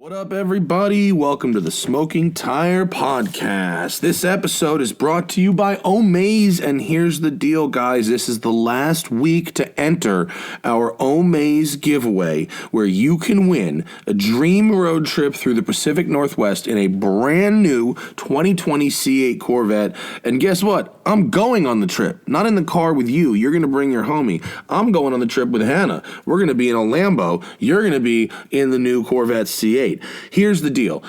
What up, everybody? Welcome to the Smoking Tire Podcast. This episode is brought to you by Omaze, and here's the deal, guys. This is the last week to enter our Omaze giveaway, where you can win a dream road trip through the Pacific Northwest in a brand new 2020 C8 Corvette. And guess what? I'm going on the trip. Not in the car with you. You're going to bring your homie. I'm going on the trip with Hannah. We're going to be in a Lambo. You're going to be in the new Corvette C8. Here's the deal.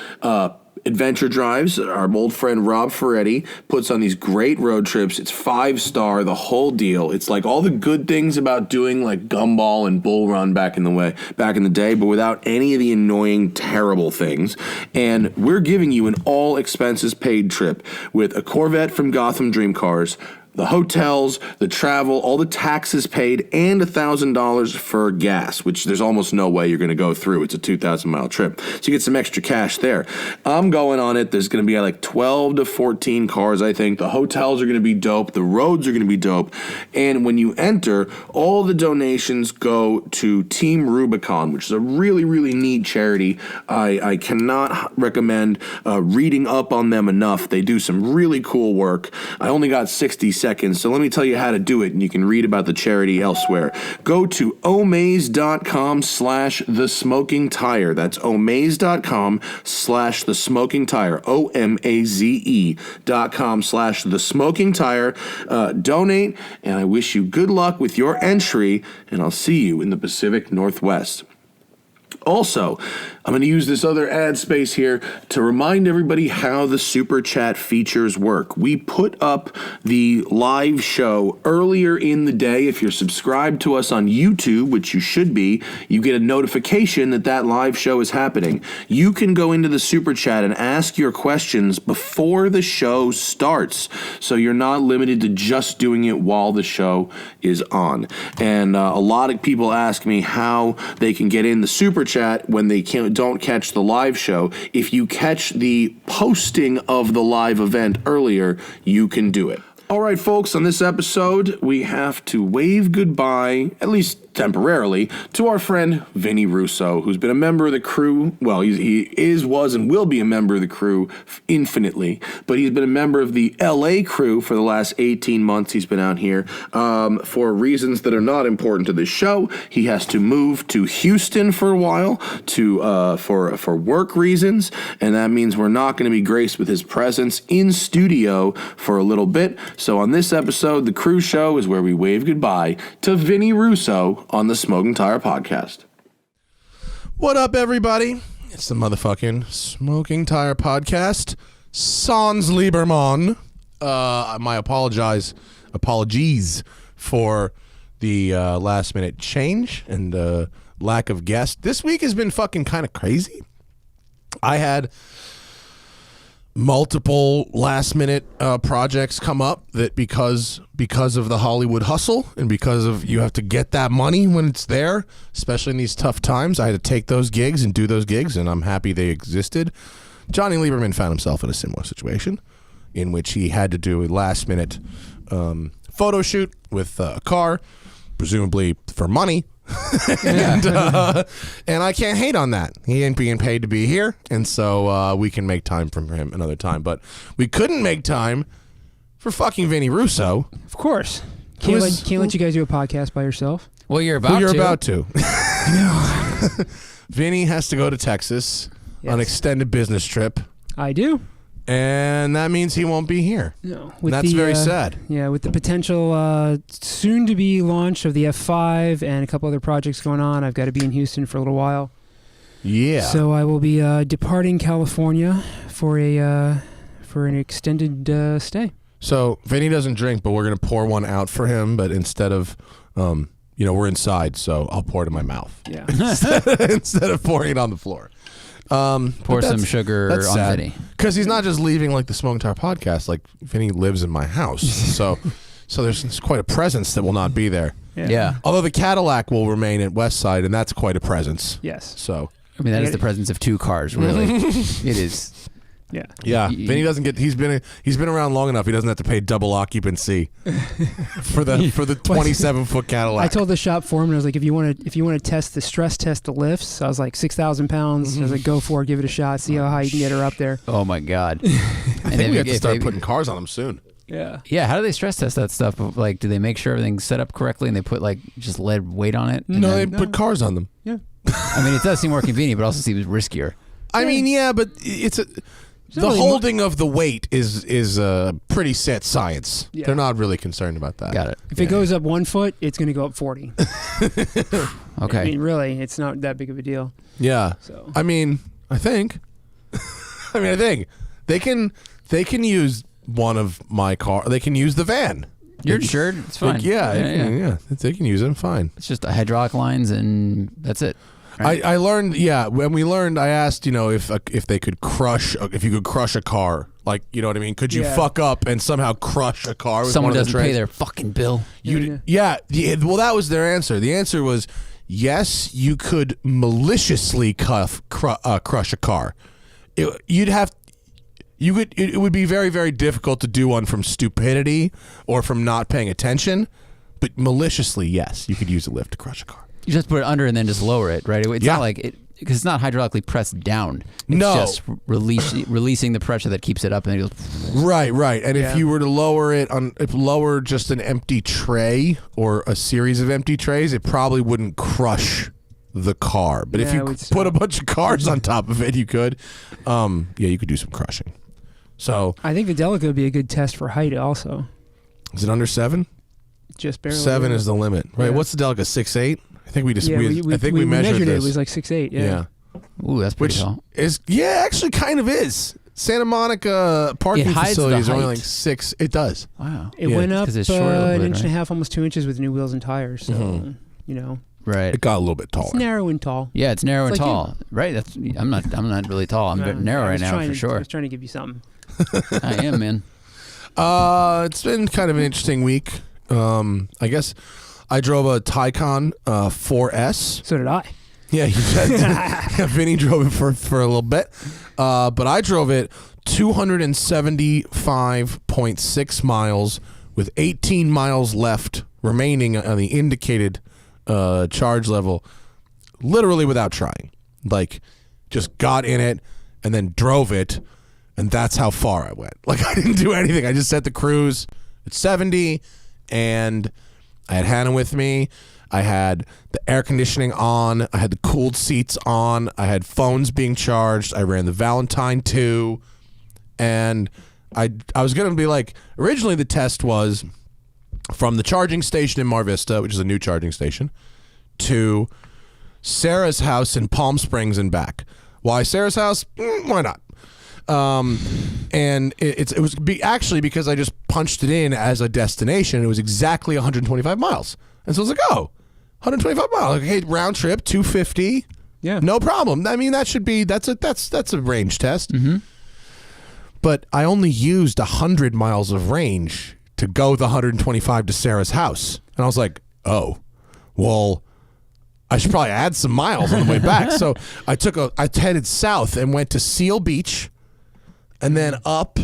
Adventure Drives, our old friend Rob Ferretti, puts on these great road trips. It's 5-star, the whole deal. It's like all the good things about doing like Gumball and Bull Run back in the day, but without any of the annoying, terrible things. And we're giving you an all expenses paid trip with a Corvette from Gotham Dream Cars, the hotels, the travel, all the taxes paid, and $1,000 for gas, which there's almost no way you're going to go through. It's a 2,000-mile trip. So you get some extra cash there. I'm going on it. There's going to be like 12 to 14 cars, I think. The hotels are going to be dope. The roads are going to be dope. And when you enter, all the donations go to Team Rubicon, which is a really, really neat charity. I cannot recommend reading up on them enough. They do some really cool work. I only got 60 seconds, so let me tell you how to do it, and you can read about the charity elsewhere. Go to omaze.com/thesmokingtire. That's omaze.com/thesmokingtire. OMAZE.com/thesmokingtire. Donate, and I wish you good luck with your entry, and I'll see you in the Pacific Northwest. Also, I'm going to use this other ad space here to remind everybody how the Super Chat features work. We put up the live show earlier in the day. If you're subscribed to us on YouTube, which you should be, you get a notification that that live show is happening. You can go into the Super Chat and ask your questions before the show starts, so you're not limited to just doing it while the show is on. And a lot of people ask me how they can get in the Super Chat when they don't catch the live show. If you catch the posting of the live event earlier, you can do it. All right, folks, on this episode, we have to wave goodbye, at least temporarily, to our friend Vinny Russo, who's been a member of the crew. Well, he was, and will be a member of the crew infinitely, but he's been a member of the LA crew for the last 18 months. He's been out here for reasons that are not important to this show. He has to move to Houston for a while for work reasons, and that means we're not going to be graced with his presence in studio for a little bit. So on this episode, the crew show is where we wave goodbye to Vinny Russo on the Smoking Tire Podcast. What up, everybody? It's the motherfucking Smoking Tire Podcast. Sans Lieberman. My apologies for the last minute change and lack of guests. This week has been fucking kind of crazy. I had multiple last minute projects come up that because of the Hollywood hustle and because of you have to get that money when it's there, especially in these tough times, I had to take those gigs and do those gigs, and I'm happy they existed. Johnny Lieberman found himself in a similar situation in which he had to do a last minute photo shoot with a car, presumably for money. and I can't hate on that. He ain't being paid to be here, and so we can make time for him another time. But we couldn't make time for fucking Vinny Russo. Of course. Can't let you guys do a podcast by yourself. Well, you're about to. Vinny has to go to Texas on an extended business trip. I do. And that means he won't be here. No, that's very sad. Yeah, with the potential soon-to-be launch of the F5 and a couple other projects going on, I've got to be in Houston for a little while. Yeah. So I will be departing California for an extended stay. So Vinny doesn't drink, but we're going to pour one out for him. But instead of, we're inside, so I'll pour it in my mouth. Yeah. instead of pouring it on the floor. Pour some sugar on Vinny. Because he's not just leaving like the Smoking Tire Podcast. Like Vinny lives in my house, so there's quite a presence that will not be there. Yeah. Although the Cadillac will remain at West Side, and that's quite a presence. Yes. So I mean, that is the presence of two cars. Really, it is. Yeah. Vinny doesn't get. He's been around long enough. He doesn't have to pay double occupancy for the 27-foot Cadillac. I told the shop foreman, I was like, if you want to test the stress test the lifts, I was like 6,000 pounds. I was like, go for it, give it a shot, see how high you can get her up there. Oh my God! I think we have to start putting cars on them soon. Yeah. Yeah. How do they stress test that stuff? Like, do they make sure everything's set up correctly and they put like just lead weight on it? No, they put cars on them. Yeah. I mean, it does seem more convenient, but also seems riskier. I mean, yeah, but the holding of the weight is pretty set science. Yeah. They're not really concerned about that. Got it. If it goes up 1 foot, it's going to go up 40. Okay. I mean, really, it's not that big of a deal. Yeah. So I think they can use one of my car. They can use the van. You're insured. It's fine. Yeah. They can use them. Fine. It's just hydraulic lines and that's it. Right? I learned. Yeah. When we learned, I asked, if they could if you could crush a car. Like, you know what I mean? Could you fuck up and somehow crush a car with someone one of the doesn't pay their fucking bill? Yeah. Well, that was their answer. The answer was yes. You could maliciously crush a car. It would be very, very difficult to do one from stupidity or from not paying attention, but maliciously, yes, you could use a lift to crush a car. You just put it under and then just lower it, right? It's not like it, because it's not hydraulically pressed down. It's just releasing the pressure that keeps it up, and then it goes. Right. And if you were to lower just an empty tray or a series of empty trays, it probably wouldn't crush the car. But if you put a bunch of cars on top of it, you could. You could do some crushing. So I think the Delica would be a good test for height also. Is it under 7? Just barely. 7 is the limit, right? Yeah. What's the Delica? 6'8"? I think we just. I think we measured it. It was like 6'8". Yeah. Ooh, that's pretty tall. Actually kind of is. Santa Monica parking facilities are only like 6. It does. Wow. It went up an inch and a half, almost 2 inches with new wheels and tires. So Right. It got a little bit taller. It's narrow and tall. Yeah, it's narrow and like tall. Right. I'm not really tall. I'm narrow right now for sure. I was trying to give you something. I am, man. It's been kind of an interesting week. I guess I drove a Taycan 4S. So did I. Yeah, you said Vinny drove it for a little bit. But I drove it 275.6 miles with 18 miles left remaining on the indicated charge level, literally without trying. Like, just got in it and then drove it, and that's how far I went. Like, I didn't do anything. I just set the cruise at 70, and I had Hannah with me. I had the air conditioning on. I had the cooled seats on. I had phones being charged. I ran the Valentine 2, and I was going to be like, originally the test was from the charging station in Mar Vista, which is a new charging station, to Sarah's house in Palm Springs and back. Why Sarah's house? Why not? And it was actually because I just punched it in as a destination. It was exactly 125 miles. And so I was like, 125 miles. Okay, round trip, 250. Yeah. No problem. I mean, that's a range test. Mm-hmm. But I only used 100 miles of range to go the 125 to Sarah's house. And I was like, well, I should probably add some miles on the way back. So I headed south and went to Seal Beach and then up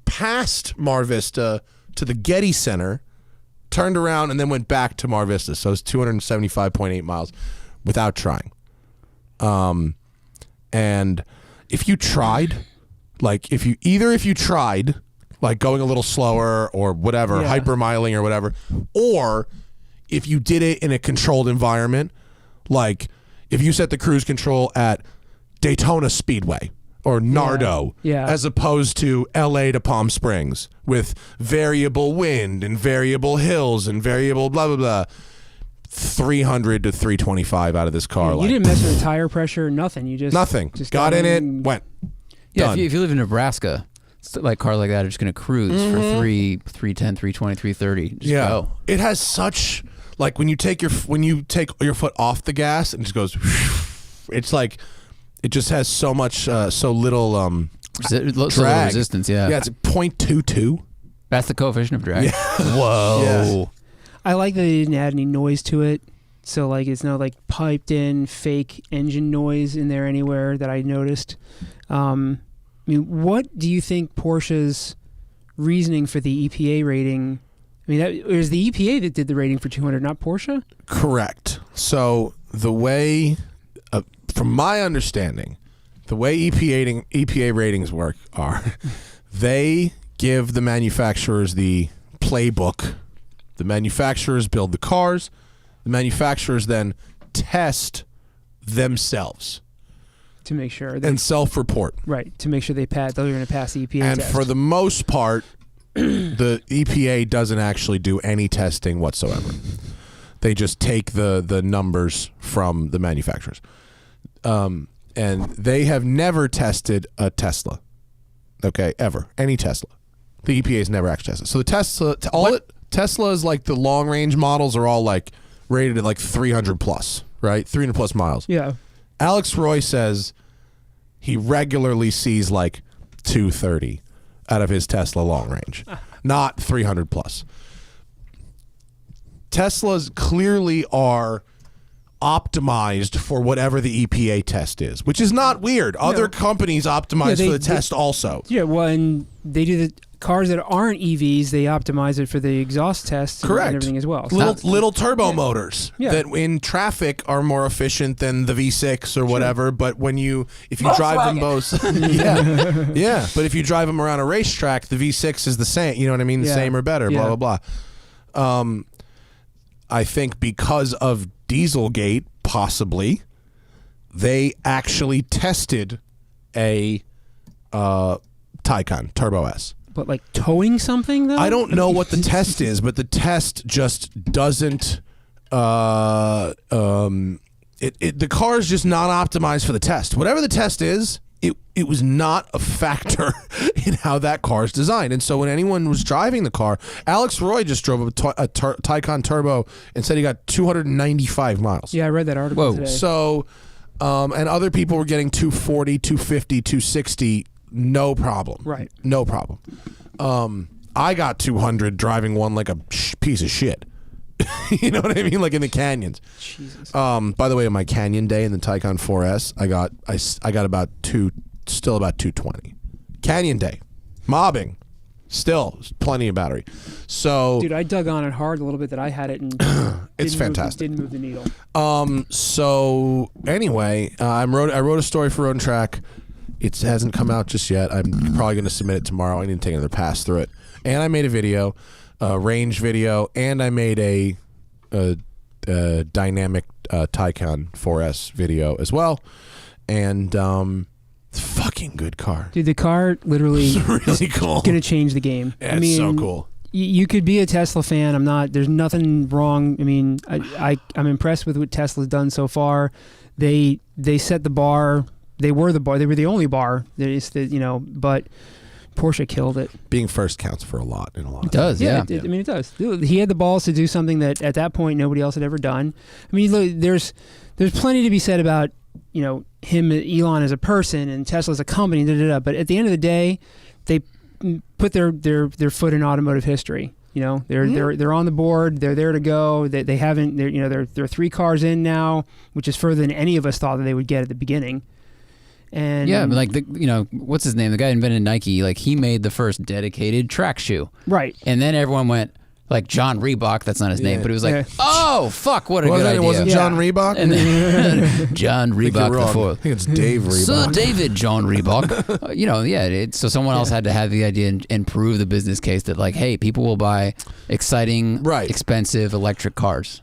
past Mar Vista to the Getty Center, turned around, and then went back to Mar Vista. So it's 275.8 miles without trying. And if you tried, like if you tried, like going a little slower or whatever, hypermiling or whatever, or if you did it in a controlled environment, like if you set the cruise control at Daytona Speedway or Nardo, as opposed to LA to Palm Springs with variable wind and variable hills and variable blah, blah, blah, 300 to 325 out of this car. You didn't mess with the tire pressure, nothing. You just... Nothing. Just got in it, went. Yeah, if you live in Nebraska, like cars like that are just going to cruise for 310, 320, 330. Just go. It has such, like when you take your foot off the gas and it just goes, it's like, it just has so much, so little drag. Resistance, yeah. Yeah, it's 0.22. That's the coefficient of drag. Yeah. Whoa. Yeah. I like that they didn't add any noise to it. So like it's not like piped in fake engine noise in there anywhere that I noticed. I mean, what do you think Porsche's reasoning for the EPA rating? I mean, it was the EPA that did the rating for 200, not Porsche? Correct. So the way, from my understanding, the way EPA ratings work are they give the manufacturers the playbook. The manufacturers build the cars. The manufacturers then test themselves. To make sure. And self-report. Right, to make sure they're going to pass the EPA and test. for the most part, the EPA doesn't actually do any testing whatsoever. They just take the numbers from the manufacturers. And they have never tested a Tesla. Okay, ever. Any Tesla. The EPA has never actually tested. So the Tesla, Tesla is like the long-range models are all like rated at like 300 plus, right? 300 plus miles. Yeah. Alex Roy says he regularly sees like 230 out of his Tesla long range, not 300 plus. Teslas clearly are optimized for whatever the EPA test is, which is not weird. Other companies optimize for the test also. Yeah, well, and they do the cars that aren't EVs, they optimize it for the exhaust tests and everything as well. So Little turbo motors that in traffic are more efficient than the V6 or whatever, but if you drive them both, but if you drive them around a racetrack, the V6 is the same, you know what I mean? The same or better, blah, blah, blah. I think because of Dieselgate, possibly, they actually tested a Taycan Turbo S. But like towing something, though? I don't know what the test is, but the test just doesn't. The car is just not optimized for the test. Whatever the test is, it was not a factor in how that car is designed. And so when anyone was driving the car, Alex Roy just drove a Taycan Turbo and said he got 295 miles. Yeah, I read that article today. So, and other people were getting 240, 250, 260. No problem. Right. No problem. I got 200 driving one like a piece of shit. You know what I mean? Like in the canyons. Jesus. By the way, on my canyon day in the Taycan 4S, I got about 220. Canyon day. Mobbing. Still plenty of battery. So dude, I dug on it hard a little bit that I had it and it's fantastic. Didn't move the needle. So anyway, I wrote a story for Road and Track. It hasn't come out just yet. I'm probably going to submit it tomorrow. I need to take another pass through it. And I made a video, a range video, and I made a dynamic Taycan 4S video as well. And fucking good car. Dude, the car literally is really cool. Going to change the game. Yeah, it's so cool. You could be a Tesla fan. I'm not. There's nothing wrong. I mean, I'm impressed with what Tesla's done so far. They set the bar. They were the bar. They were the only bar. But Porsche killed it. Being first counts for a lot in a lot of It does, yeah. I mean, it does. He had the balls to do something that at that point nobody else had ever done. I mean, look, there's plenty to be said about him, Elon as a person, and Tesla as a company. But at the end of the day, they put their foot in automotive history. They're on the board. They're there to go. They haven't. They're 3 cars in now, which is further than any of us thought that they would get at the beginning. And yeah, like what's his name? The guy who invented Nike. Like he made the first dedicated track shoe. Right. And then everyone went like John Reebok. That's not his name, but it was like, oh fuck, what a good idea. It wasn't John Reebok. And then John Reebok the fourth. I think it's Dave Reebok. Sir David John Reebok. So someone else had to have the idea and prove the business case that like, hey, people will buy exciting, expensive electric cars.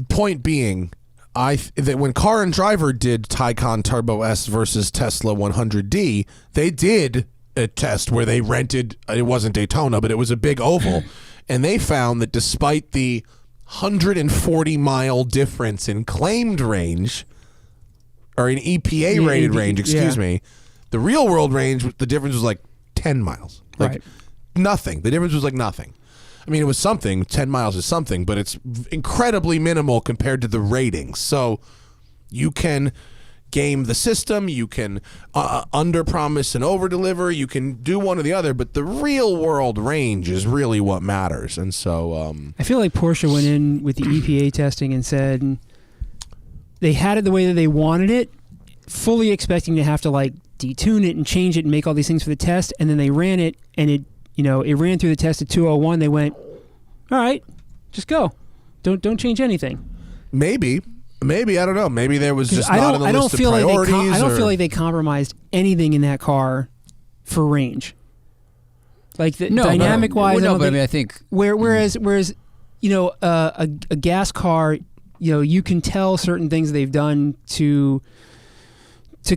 Point being. That when Car and Driver did Taycan Turbo S versus Tesla 100D, they did a test where they rented, it wasn't Daytona, but it was a big oval, and they found that despite the 140-mile difference in claimed range, or in EPA-rated range, excuse me, the real-world range, the difference was like 10 miles. Like nothing. The difference was like nothing. I mean, it was something. 10 miles is something, but it's incredibly minimal compared to the ratings. So you can game the system. You can under-promise and over-deliver. You can do one or the other, but the real-world range is really what matters. And so I feel like Porsche went in with the EPA testing and said they had it the way that they wanted it, fully expecting to have to like detune it and change it and make all these things for the test, and then they ran it, and it ran through the test at 201. They went, all right, just go. Don't change anything. Maybe I don't know. Maybe there was just not on the list of priorities. I don't feel like they compromised anything in that car for range. Like dynamic wise, but I mean, I think whereas a gas car, you can tell certain things they've done to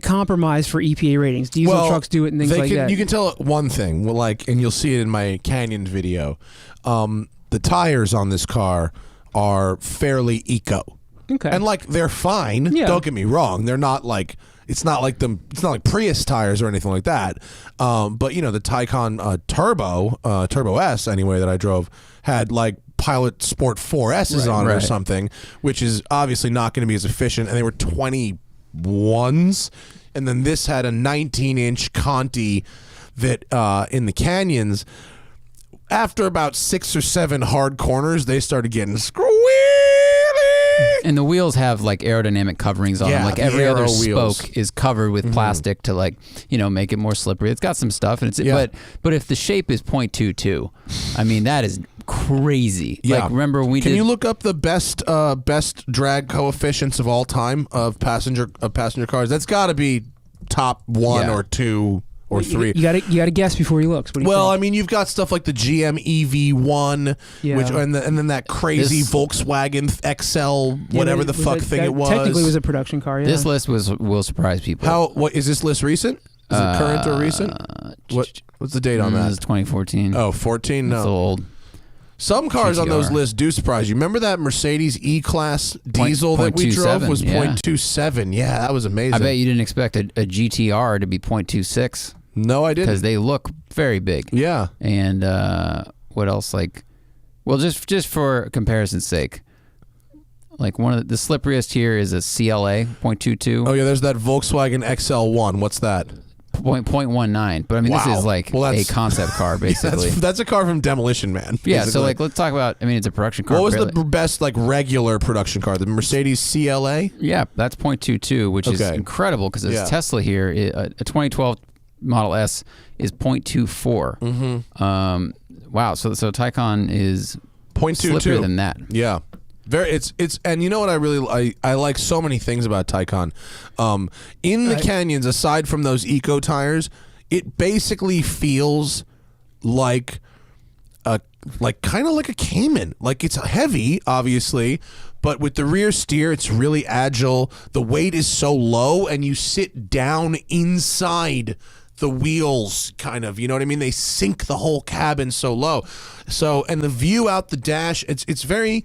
compromise for EPA ratings. Diesel trucks do it and things like that. You can tell one thing, and you'll see it in my Canyon video. The tires on this car are fairly eco. Okay. And they're fine. Yeah. Don't get me wrong. They're not it's not like Prius tires or anything like that. But the Taycan Turbo S anyway that I drove had Pilot Sport 4S's on it or something, which is obviously not going to be as efficient, and they were 21s. And then this had a 19-inch Conti that in the canyons, after about 6 or 7 hard corners, they started getting squealy. And the wheels have aerodynamic coverings on them. Every other spoke is covered with plastic to make it more slippery. It's got some stuff, and but if the shape is 0.22, I mean that is crazy. Yeah. Remember Can you look up the best drag coefficients of all time of passenger cars? That's got to be top 1 or 2. Or 3. You got to guess before he looks. What do you think? I mean, you've got stuff like the GM EV1, which and then that crazy Volkswagen XL, whatever the fuck thing it was. Technically, was a production car. Yeah. This list will surprise people. What is this list recent? Is it current or recent? What's the date on that? This is 2014. Oh, 14? No. It's old. Some cars on those lists do surprise you. Remember that Mercedes E-Class diesel that we drove was 0.27? Yeah, that was amazing. I bet you didn't expect a GTR to be 0.26. No, I didn't. Because they look very big. Yeah. And what else? Just for comparison's sake, one of the slipperiest here is a CLA 0.22. Oh yeah, there's that Volkswagen Xl1. What's that? 0.19. But I mean, this is a concept car basically. That's a car from Demolition Man. Basically. Yeah. So let's talk about. I mean, it's a production car. What was the best regular production car? The Mercedes CLA. Yeah, that's 0.22, which is incredible because it's Tesla here. A 2012 Model S is 0.24. Mm-hmm. Wow. So Taycan is 0.22 slipperier than that. Yeah. It's and you know what I like so many things about Taycan. In the canyons, aside from those eco tires, it basically feels like kind of like a Cayman. It's heavy, obviously, but with the rear steer, it's really agile. The weight is so low, and you sit down inside the wheels, kind of, you know what I mean? They sink the whole cabin so low. And the view out the dash, it's very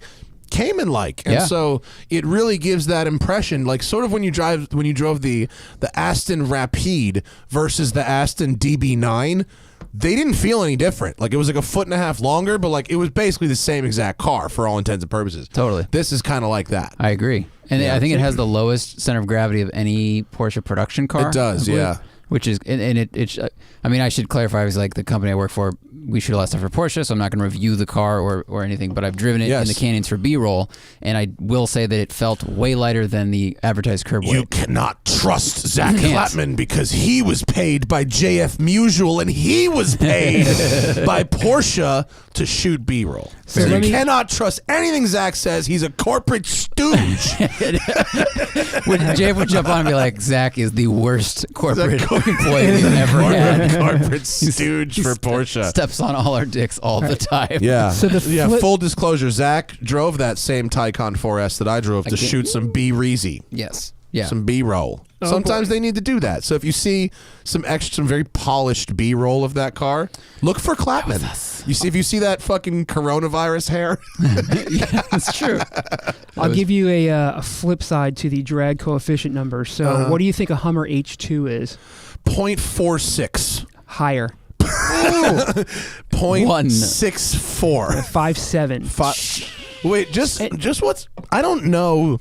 Cayman-like, and so it really gives that impression, sort of when you drove the Aston Rapide versus the Aston DB9. They didn't feel any different. It was 1.5 feet longer, but it was basically the same exact car for all intents and purposes. Totally. This is kind of like that. I agree, and I think it has the lowest center of gravity of any Porsche production car. It does, yeah. Which is, and I mean, I should clarify, it's the company I work for, we shoot a lot of stuff for Porsche, so I'm not going to review the car or anything, but I've driven it in the canyons for B-roll, and I will say that it felt way lighter than the advertised curb weight. You cannot trust Zach Clapman because he was paid by JF Musial and he was paid by Porsche to shoot B-roll. So you cannot trust anything Zach says. He's a corporate stooge. JF would jump on and be like, Zach is the worst corporate employee we've ever had. Corporate stooge for Porsche. Steps on all our dicks all the time. Yeah. So full disclosure, Zach drove that same Taycan 4S that I drove to shoot some B-Reezy. Yes. Yeah. Some B-roll. Sometimes they need to do that. So if you see some very polished B-roll of that car, look for Clapman. If you see that fucking coronavirus hair. Yeah, that's true. I'll give you a flip side to the drag coefficient number. So what do you think a Hummer H2 is? 0.46. Higher. 0.64. 5.7. Wait, just what's... I don't know,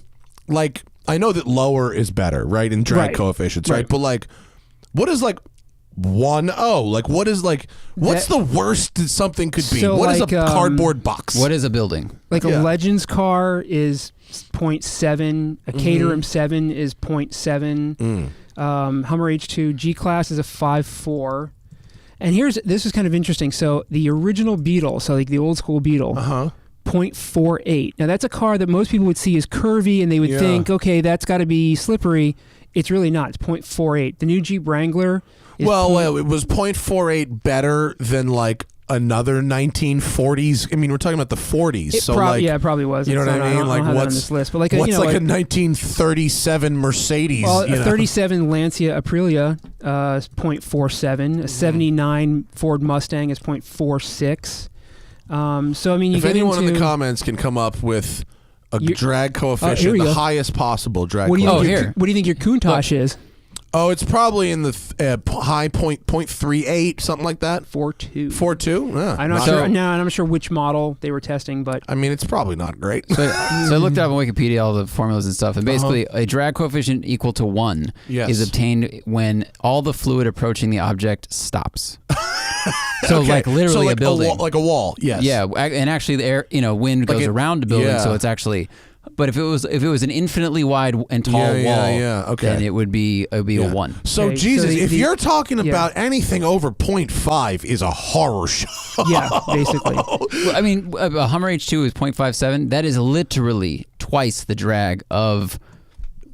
I know that lower is better, right, in drag coefficients, right? But what is 1.0? What is what's the worst that something could be? What is a cardboard box? What is a building? A Legends car is 0.7. A Caterham 7 is 0.7. Hummer H2 G-Class is a 5.4. And this is kind of interesting. So the original Beetle, so like the old school Beetle, 0.48. Now that's a car that most people would see as curvy, and they would think, okay, that's got to be slippery. It's really not. It's 0.48. The new Jeep Wrangler is it was 0.48 better than like another 1940s. I mean, we're talking about the 40s. It probably was. You know what I mean? Like what's on this list? But like a 1937 Mercedes? Well, a 37 Lancia Aprilia is 0.47. A 79 Ford Mustang is 0.46. So I mean, if anyone in the comments can come up with a drag coefficient, the highest possible drag coefficient. What do you think your Countach is? Oh, it's probably in the high 0.38, something like that. 4.2. 4.2? Yeah, I'm not sure. No, I'm not sure which model they were testing, but I mean, it's probably not great. So I looked up on Wikipedia all the formulas and stuff, and basically a drag coefficient equal to 1 is obtained when all the fluid approaching the object stops. So like literally a building, like a wall. Yes. Yeah, and actually the air, wind goes around the building, so it's actually. But if it was an infinitely wide and tall wall, then it would be a 1. So Jesus, if you're talking about anything over 0.5 is a horror show. Yeah, basically. Well, I mean, a Hummer H2 is 0.57. That is literally twice the drag of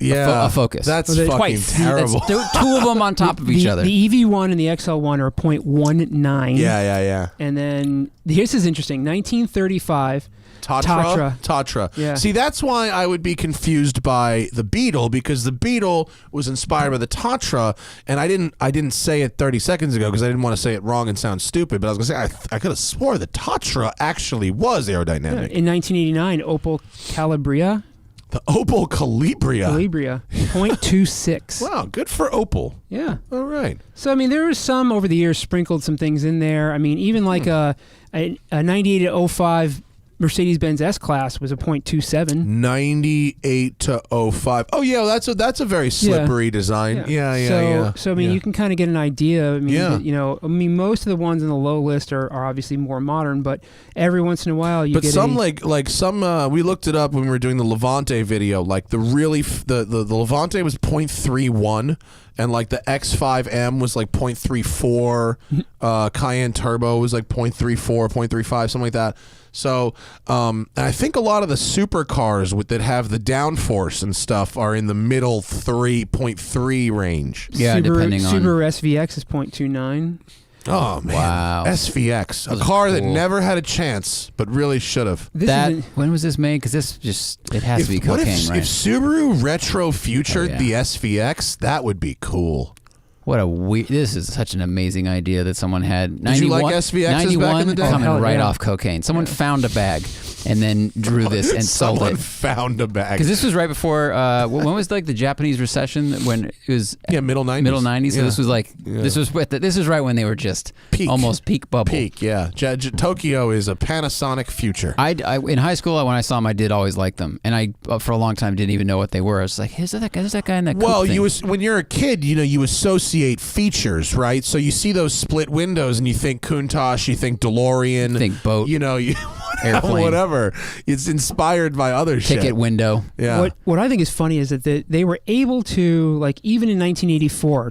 a Focus. That's fucking terrible. That's two of them on top of each other. The EV1 and the XL1 are 0.19. Yeah. And then this is interesting. 1935. Tatra. Yeah. See, that's why I would be confused by the Beetle, because the Beetle was inspired by the Tatra, and I didn't say it 30 seconds ago because I didn't want to say it wrong and sound stupid, but I was going to say I could have swore the Tatra actually was aerodynamic. In 1989, Opel Calibria. The Opel Calibria. 0.26. Wow, good for Opel. Yeah. All right. So, I mean, there was some over the years sprinkled some things in there. I mean, even like a 98 to 05 Mercedes-Benz S-Class was a 0.27. 98 to 05. Oh, yeah, that's a very slippery design. Yeah. So, I mean, you can kind of get an idea. I mean, most of the ones in the low list are obviously more modern, but every once in a while you get some we looked it up when we were doing the Levante video, like the Levante was 0.31. And like the X5M was like 0.34, Cayenne Turbo was like 0.34, 0.35, something like that. So, and I think a lot of the supercars that have the downforce and stuff are in the middle 3.3 range. Yeah, depending on Subaru SVX is 0.29. Oh man! Wow, SVX, a car that never had a chance, but really should have. When was this made? Because it has to be cocaine, right? If Subaru retro futured the SVX, that would be cool. This is such an amazing idea that someone had. Did you like SVXs back in the day? Coming right off cocaine. Someone found a bag and then drew this and sold it. Someone found a bag. Because this was right before, when was like the Japanese recession? When it was middle 90s. Middle 90s. So this was like this was right when they were just almost peak bubble. Yeah. Tokyo is a Panasonic future. I in high school when I saw them, I did always like them, and I for a long time didn't even know what they were. I was like, is that guy in that? Well, when you're a kid, you associate features, right? So you see those split windows and you think Countach, you think DeLorean, you think boat, airplane, whatever. It's inspired by other shit. Ticket window. Yeah. What I think is funny is that they were able to, like, even in 1984,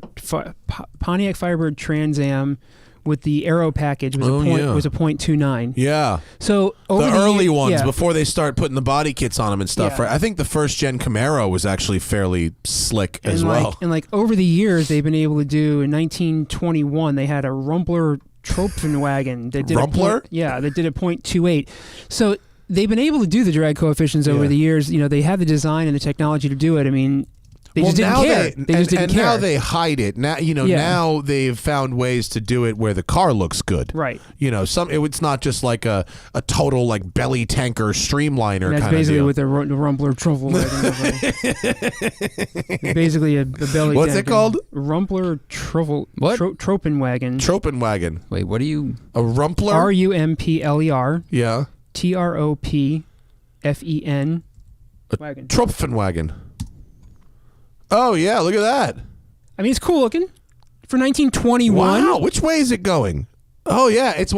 Pontiac Firebird Trans Am with the Aero package was a 0.29. Yeah. So over the early ones before they start putting the body kits on them and stuff. Yeah. Right? I think the first gen Camaro was actually fairly slick as well. And like over the years, they've been able to do. In 1921, they had a Rumpler Tropenwagen that did that did a 0.28. So they've been able to do the drag coefficients over the years. They have the design and the technology to do it. I mean, they just didn't care. They just didn't care. Now they hide it. Now now they've found ways to do it where the car looks good. Right. It's not just like a total like belly tanker streamliner kind of deal. That's basically what the Rumpler Tropenwagen. Basically a belly. What's it called? Rumpler Tropenwagen. Tropenwagen. Wait, what are you? A Rumpler? RUMPLER. Yeah. TROPFEN. Wagon. Tropenwagen. Oh yeah, look at that. I mean, it's cool looking for 1921. Wow, which way is it going? Oh yeah, it's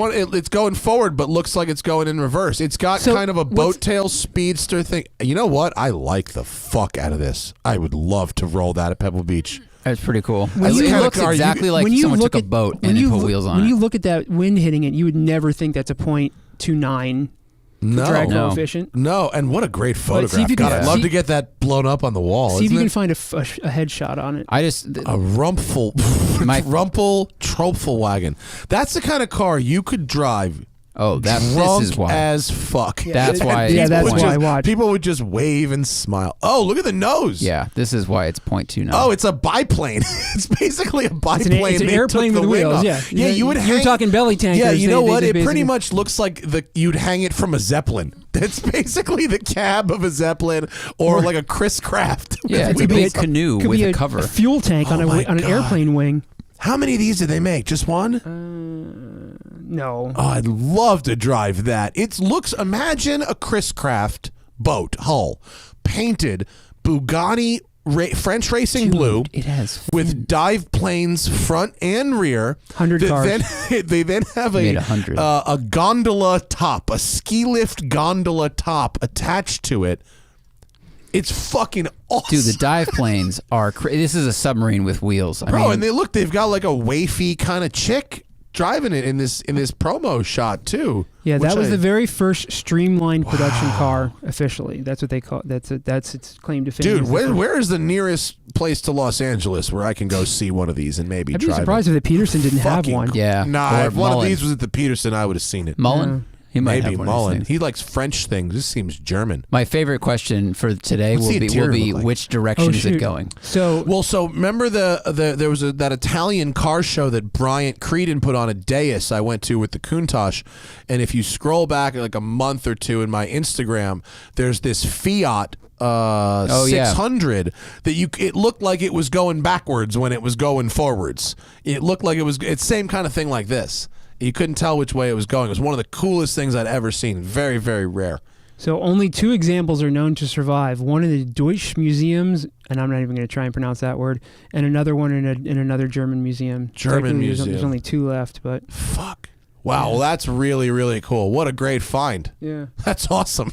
going forward, but looks like it's going in reverse. It's got kind of a boat tail speedster thing. You know what? I like the fuck out of this. I would love to roll that at Pebble Beach. That's pretty cool. It looks exactly like someone took a boat and put wheels on it. When you look at that wind hitting it, you would never think that's a 0.29 drag coefficient. No, and what a great photograph. God, I'd love to get that blown up on the wall. See if you can find a headshot on it. A Rumpel-Tropfelwagen. That's the kind of car you could drive. Oh, this is why. As fuck. That's why. Yeah, that's why I watch. People would just wave and smile. Oh, look at the nose. Yeah, this is why it's 0.29. Oh, it's a biplane. It's basically a biplane. It's an airplane with wheels. Yeah, you would hang. You're talking belly tankers. Yeah, you know what? It pretty much looks like you'd hang it from a Zeppelin. It's basically the cab of a Zeppelin or like a Chris Craft. Yeah, it's a big canoe with a cover. A fuel tank on an airplane wing. How many of these did they make? Just one? No. Oh, I'd love to drive that. Imagine a Chris Craft boat hull, painted Bugatti French Racing Blue. It has with dive planes front and rear. 100 cars. They then have a gondola top, a ski lift gondola top attached to it. It's fucking awesome. Dude, the dive planes are this is a submarine with wheels. And they've got like a wafy kind of chick driving it in this promo shot too. Yeah, that was the very first streamlined production car officially. That's what they call that's its claim to fame. Dude, where is the nearest place to Los Angeles where I can go see one of these and maybe I'd be drive surprised if the Peterson didn't have one. Yeah. Nah, if one of these was at the Peterson, I would have seen it. Mullen? He might Maybe have one Mullen. of these things. He likes French things. This seems German. My favorite question for today will be which direction is it going? So remember there was that Italian car show that Bryant Creedon put on a dais I went to with the Countach, and if you scroll back like a month or two in my Instagram, there's this Fiat 600 that it looked like it was going backwards when it was going forwards. It looked like it's same kind of thing like this. You couldn't tell which way it was going. It was one of the coolest things I'd ever seen. Very, very rare. So only 2 examples are known to survive. One in the Deutsche Museums, and I'm not even going to try and pronounce that word, and another one in another German museum. There's only 2 left, but fuck. Wow, well, that's really, really cool. What a great find. Yeah. That's awesome.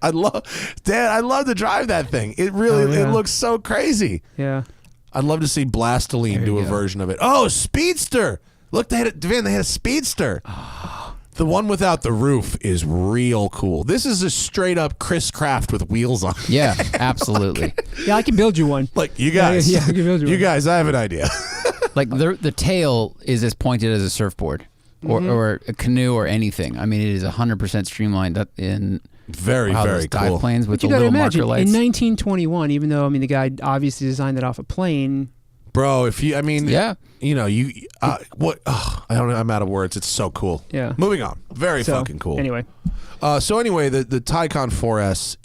I'd love to drive that thing. It really it looks so crazy. Yeah. I'd love to see Blastoline do a version of it. Oh, Speedster. Look, they had a Speedster. The one without the roof is real cool. This is a straight up Chris Craft with wheels on. Yeah, absolutely. Yeah, I can build you one. Like you guys. Yeah, I can build you one. You guys, I have an idea. Like the tail is as pointed as a surfboard or a canoe or anything. I mean, it is 100% streamlined up in very cool. Dive planes with but the little marker lights. In 1921, even though the guy obviously designed it off a plane. Bro, I don't know. I'm out of words. It's so cool. Yeah. Moving on. Very fucking cool. Anyway. The Taycan 4S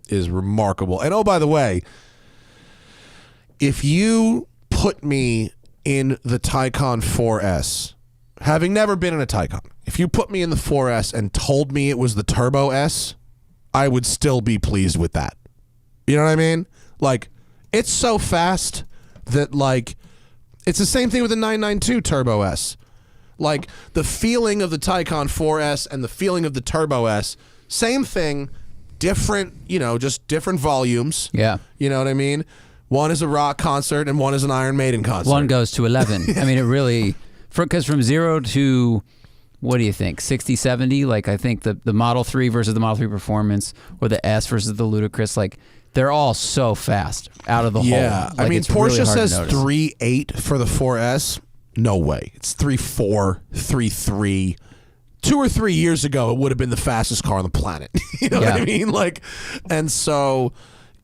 is remarkable. And oh, by the way, if you put me in the Taycan 4S, having never been in a Taycan, if you put me in the 4S and told me it was the Turbo S, I would still be pleased with that. You know what I mean? Like, it's so fast that, like, it's the same thing with the 992 Turbo S. Like, the feeling of the Taycan 4S and the feeling of the Turbo S, same thing, different, just different volumes. Yeah. You know what I mean? One is a rock concert and one is an Iron Maiden concert. One goes to 11. I mean, it really, because from 0 to, what do you think, 60, 70? Like, I think the Model 3 versus the Model 3 Performance, or the S versus the Ludicrous, like, they're all so fast out of the hole. Yeah, like, I mean, Porsche really says 3.8 for the 4S. No way. It's 3.4, 3.3. 2 or 3 years ago, it would have been the fastest car on the planet. You know what I mean? Like, and so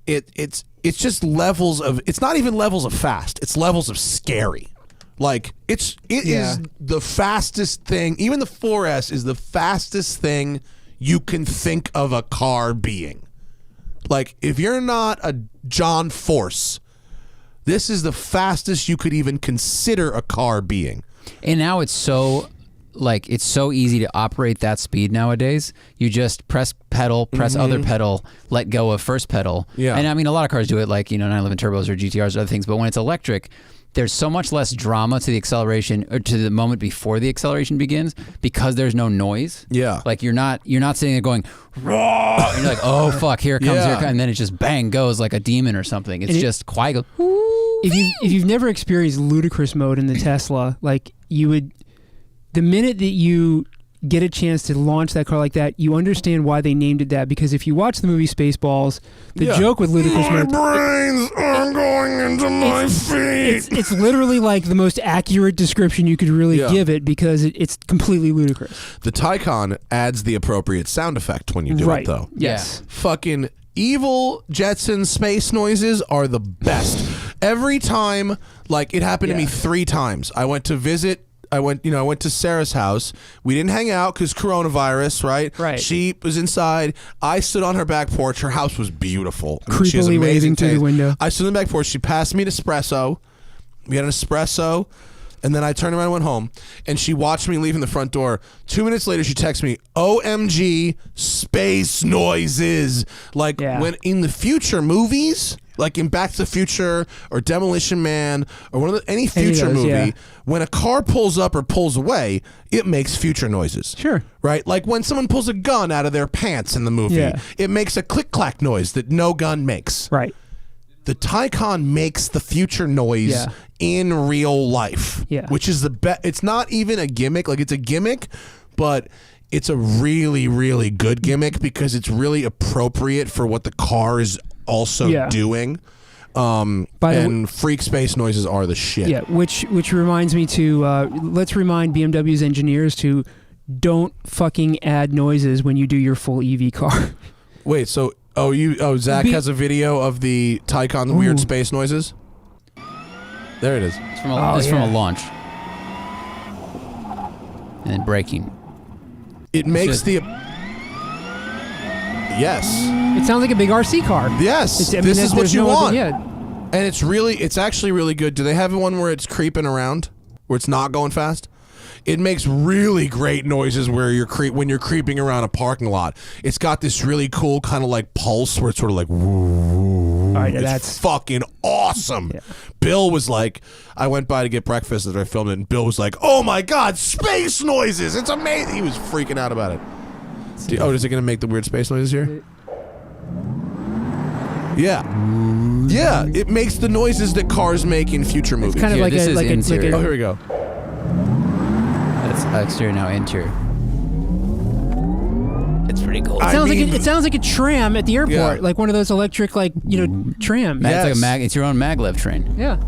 it's just levels of. It's not even levels of fast. It's levels of scary. Like it is the fastest thing. Even the 4S is the fastest thing you can think of a car being. Like, if you're not a John Force, this is the fastest you could even consider a car being. And now it's so easy to operate that speed nowadays. You just press pedal, press other pedal, let go of first pedal. Yeah. And I mean, a lot of cars do it, like, 911 turbos or GTRs or other things, but when it's electric, there's so much less drama to the acceleration, or to the moment before the acceleration begins, because there's no noise. Yeah. Like, you're not sitting there going, raw, and you're like, oh fuck, here it comes, and then it just bang goes like a demon or something. It's just quiet. if you've never experienced ludicrous mode in the Tesla, like you would, the minute that you get a chance to launch that car like that, you understand why they named it that. Because if you watch the movie Spaceballs, the joke with ludicrous mode, my brains are going into my feet. It's literally like the most accurate description you could really give it, because it's completely ludicrous. The Taycan adds the appropriate sound effect when you do it, though. Yes. Fucking evil Jetson space noises are the best. Every time, like it happened to me 3 times. I went to Sarah's house. We didn't hang out because coronavirus, right? Right. She was inside. I stood on her back porch. Her house was beautiful. I mean, she has Creepily amazing waving through the taste. window. I stood on the back porch. She passed me an espresso. We had an espresso. And then I turned around and went home. And she watched me leaving the front door. 2 minutes later, she texts me, OMG, space noises. Like when in the future movies, like in Back to the Future or Demolition Man or any future movie, when a car pulls up or pulls away, it makes future noises. Sure. Right? Like when someone pulls a gun out of their pants in the movie, it makes a click-clack noise that no gun makes. Right. The Taycan makes the future noise in real life, which is the best. It's not even a gimmick. Like it's a gimmick, but it's a really, really good gimmick because it's really appropriate for what the car is also doing. Freak space noises are the shit. Yeah, which reminds me to let's remind BMW's engineers to don't fucking add noises when you do your full EV car. Wait, so Zach has a video of the Taycan, the weird space noises. There it is. It's from a launch. And then braking. It makes the... Yes. It sounds like a big RC car. Yes. This is what you want. And it's actually really good. Do they have one where it's creeping around? Where it's not going fast? It makes really great noises where when you're creeping around a parking lot. It's got this really cool kind of like pulse where it's sort of like woo. All right, that's fucking awesome. Yeah. Bill was like, I went by to get breakfast after I filmed it, and Bill was like, oh my God, space noises. It's amazing. He was freaking out about it. Is it going to make the weird space noises here? Yeah. Yeah, it makes the noises that cars make in future movies. It's kind of like a... Oh, here we go. That's exterior, now interior. It's pretty cool. It sounds like a tram at the airport, like one of those electric, trams. It's like it's your own maglev train. Yeah.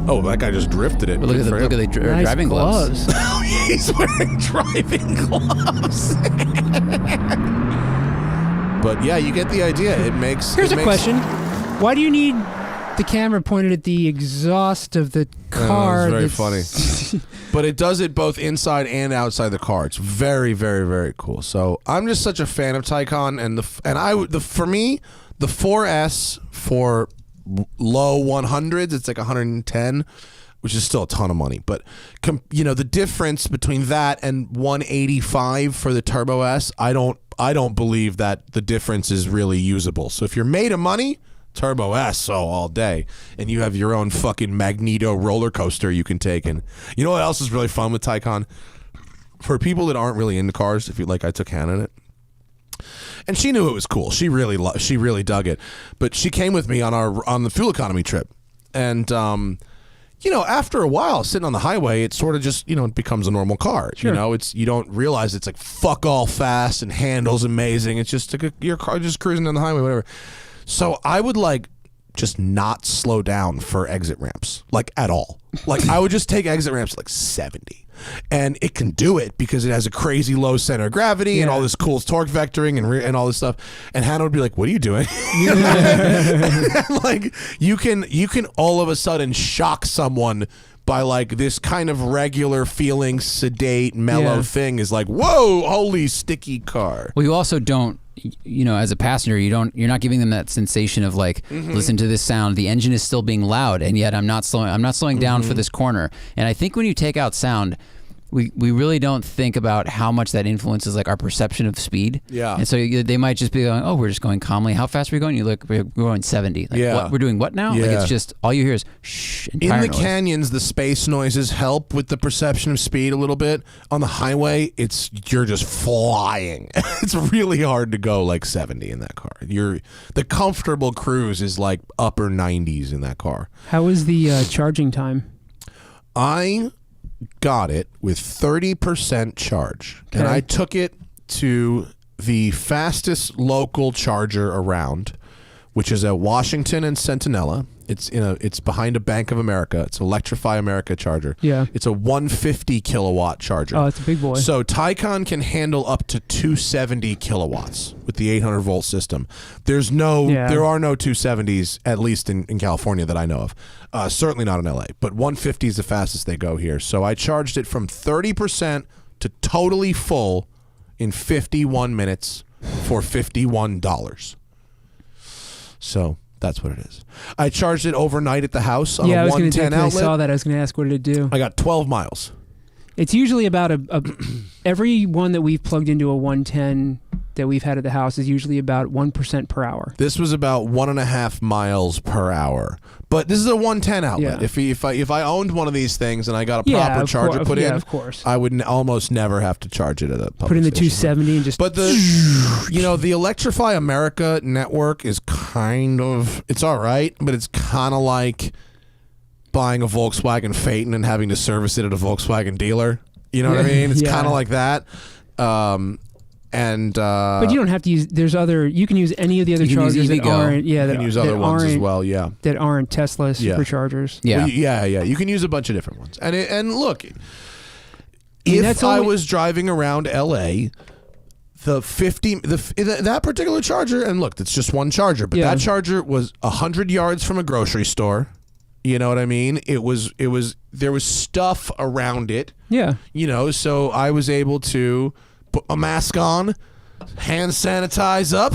Oh, that guy just drifted it. But look at the nice driving gloves. He's wearing driving gloves. But yeah, you get the idea. Here's a question: why do you need the camera pointed at the exhaust of the car? It's very funny. But it does it both inside and outside the car. It's very, very, very cool. So I'm just such a fan of Taycan, and for me, the 4S for low 100s, it's like 110, which is still a ton of money. But the difference between that and 185 for the Turbo S, I don't believe that the difference is really usable. So if you're made of money, Turbo S all day, and you have your own fucking Magneto roller coaster you can take. And you know what else is really fun with Taycan? For people that aren't really into cars, I took Hannah in it, and she knew it was cool. She really dug it. But she came with me on the fuel economy trip, and after a while sitting on the highway, it sort of just it becomes a normal car. Sure. You don't realize it's like fuck all fast and handles amazing. It's just like your car just cruising down the highway, whatever. So I would just not slow down for exit ramps, at all. I would just take exit ramps 70. And it can do it because it has a crazy low center of gravity and all this cool torque vectoring and all this stuff. And Hannah would be like, what are you doing? You can all of a sudden shock someone by this kind of regular feeling, sedate, mellow thing is whoa, holy sticky car. Well, you also don't, as a passenger, you're not giving them that sensation of listen to this sound. The engine is still being loud, and yet I'm not slowing down for this corner. And I think when you take out sound, we really don't think about how much that influences like our perception of speed. Yeah. And so they might just be going, oh, we're just going calmly. How fast are we going? You look, we're going 70. Like, Yeah. what, we're doing what now? Yeah. Like it's just, all you hear is shh and In tire the noise. canyons, the space noises help with the perception of speed a little bit. On the highway, you're just flying. It's really hard to go like 70 in that car. The comfortable cruise is like upper 90s in that car. How was the charging time? I got it with 30% charge, and I took it to the fastest local charger around, which is at Washington and Centinela. It's behind a Bank of America. It's Electrify America charger. Yeah. It's a 150 kilowatt charger. Oh, it's a big boy. So Taycan can handle up to 270 kilowatts with the 800 volt system. There are no 270s, at least in California that I know of. Certainly not in LA, but 150 is the fastest they go here. So I charged it from 30% to totally full in 51 minutes for $51. So that's what it is. I charged it overnight at the house on a 110 outlet. I saw that. I was going to ask what did it do. I got 12 miles. It's usually about every one that we've plugged into a 110 that we've had at the house is usually about 1% per hour. This was about 1.5 miles per hour. But this is a 110 outlet. Yeah. If I owned one of these things and I got a proper charger put in, of course, I would almost never have to charge it at a public put in the station. 270 and just. But the Electrify America network is it's all right, but it's kind of like buying a Volkswagen Phaeton and having to service it at a Volkswagen dealer. You know what I mean? It's kind of like that. But you don't have to use. You can use any of the other chargers that aren't. Yeah, you can use other ones as well. Yeah, that aren't Tesla superchargers. Yeah, well, You can use a bunch of different ones. And look, if I was driving around LA, that particular charger, and look, it's just one charger, but that charger was 100 yards from a grocery store. You know what I mean? There was stuff around it. Yeah. So I was able to put a mask on, hand sanitize up,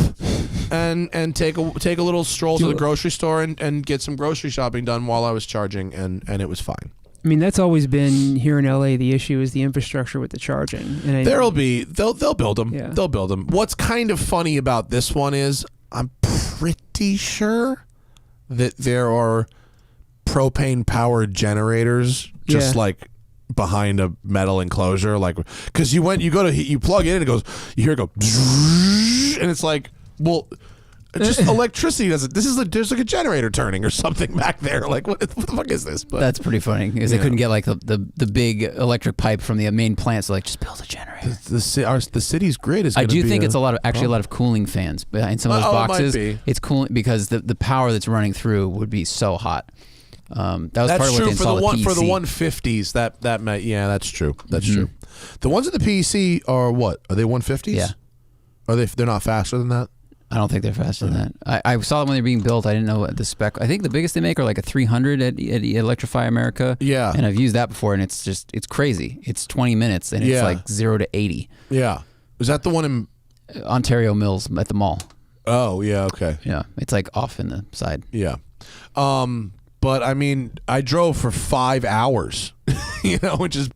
and take a little stroll to the grocery store and get some grocery shopping done while I was charging, and it was fine. I mean, that's always been here in LA. The issue is the infrastructure with the charging. And they'll build them. Yeah. They'll build them. What's kind of funny about this one is I'm pretty sure that there are propane powered generators just like behind a metal enclosure, like because you plug in and you hear it go and it's like, well, just electricity doesn't. There's like a generator turning or something back there. Like what the fuck is this? But that's pretty funny because they couldn't get like the big electric pipe from the main plant, so like just build a generator. The city's grid is. I do think it's a lot of cooling fans behind some of those boxes. It might be. It's cooling because the power that's running through would be so hot. That was that's part of what true they installed for the PEC. 150s. That might, that's true. That's true. The ones at the PEC are what? Are they 150s? Yeah. Are they? They're not faster than that. I don't think they're faster than that. I saw them when they were being built. I didn't know the spec. I think the biggest they make are like a 300 at Electrify America. Yeah. And I've used that before, and it's crazy. It's 20 minutes, and it's like 0 to 80. Yeah. Was that the one in Ontario Mills at the mall? Oh yeah. Okay. Yeah. It's like off in the side. Yeah. But I mean, I drove for 5 hours, which is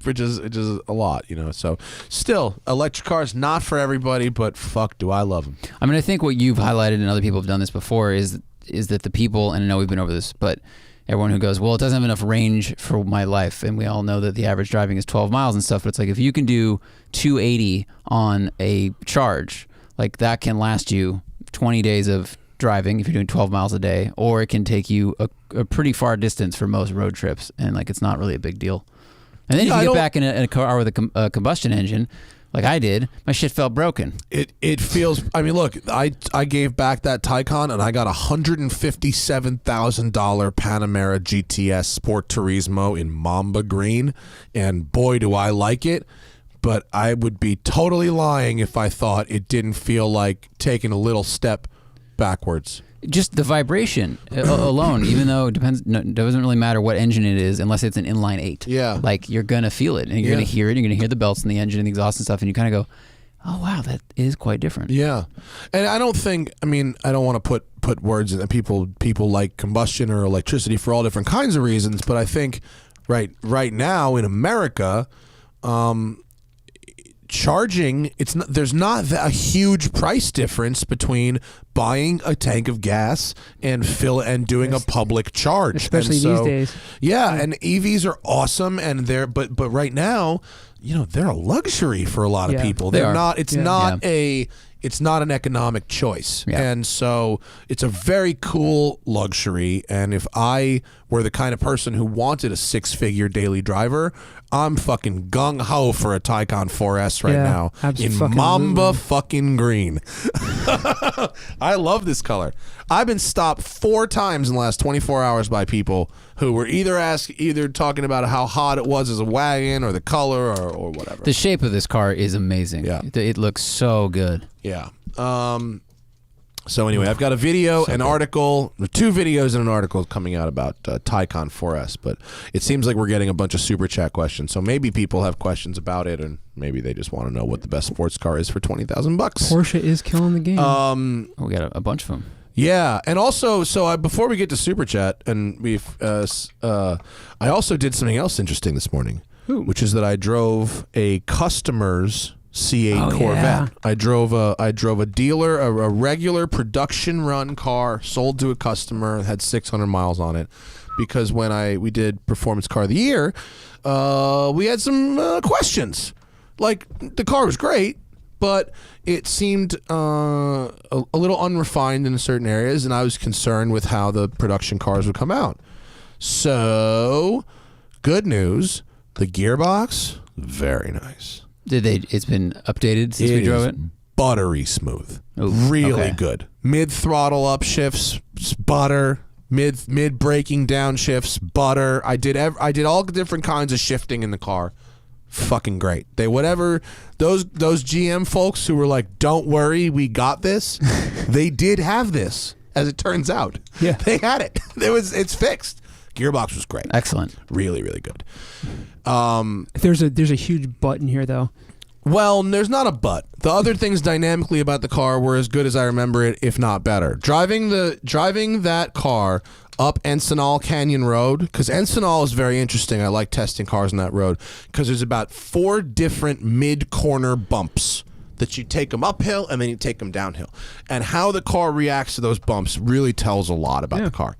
a lot, So still, electric cars not for everybody, but fuck, do I love them. I mean, I think what you've highlighted, and other people have done this before, is that the people, and I know we've been over this, but everyone who goes, well, it doesn't have enough range for my life, and we all know that the average driving is 12 miles and stuff. But it's like if you can do 280 on a charge, like that can last you 20 days of driving if you're doing 12 miles a day, or it can take you a pretty far distance for most road trips, and like it's not really a big deal. And then if you get back in a car with a combustion engine, like I did, my shit felt broken. It feels. I mean, look, I gave back that Taycan and I got a $157,000 Panamera GTS Sport Turismo in Mamba Green, and boy, do I like it. But I would be totally lying if I thought it didn't feel like taking a little step backwards. Just the vibration alone, even though it doesn't really matter what engine it is, unless it's an inline 8. Yeah. Like you're gonna feel it, and you're gonna hear it. You're gonna hear the belts in the engine and the exhaust and stuff, and you kind of go, "Oh wow, that is quite different." Yeah, and I don't think. I mean, I don't want to put words in that people like combustion or electricity for all different kinds of reasons, but I think right now in America, charging, there's not a huge price difference between buying a tank of gas and doing a public charge, especially these days. Yeah, and EVs are awesome, and but right now, they're a luxury for a lot of people. They're not. It's not It's not an economic choice. Yeah. And so it's a very cool luxury. And if I were the kind of person who wanted a 6-figure daily driver, I'm fucking gung-ho for a Taycan 4S right now in Mamba fucking green. I love this color. I've been stopped 4 times in the last 24 hours by people who were either talking about how hot it was as a wagon or the color or whatever. The shape of this car is amazing. Yeah. It looks so good. Yeah. So anyway, I've got a video, an article, 2 videos and an article coming out about Taycan 4S, but it seems like we're getting a bunch of super chat questions. So maybe people have questions about it, and maybe they just want to know what the best sports car is for $20,000. Porsche is killing the game. We got a bunch of them. Yeah, and also, before we get to super chat, and I also did something else interesting this morning, which is that I drove a customer's C8 Corvette. Yeah. I drove a dealer, a regular production run car, sold to a customer, had 600 miles on it, because when we did Performance Car of the Year, we had some questions. Like, the car was great, but it seemed a little unrefined in certain areas, and I was concerned with how the production cars would come out. So, good news, the gearbox, very nice. It's been updated since we drove it? Buttery smooth. Ooh, really good. Mid-throttle upshifts, butter. Mid braking downshifts, butter. I did all different kinds of shifting in the car. Fucking great. Those GM folks who were like, "Don't worry, we got this." They did have this, as it turns out. Yeah, they had it. It's fixed. Gearbox was great. Excellent. Really, really good. There's a huge butt in here, though. Well, there's not a but. The other things dynamically about the car were as good as I remember it, if not better. Driving that car up Encinal Canyon Road, because Encinal is very interesting. I like testing cars on that road because there's about 4 different mid-corner bumps that you take them uphill and then you take them downhill. And how the car reacts to those bumps really tells a lot about the car.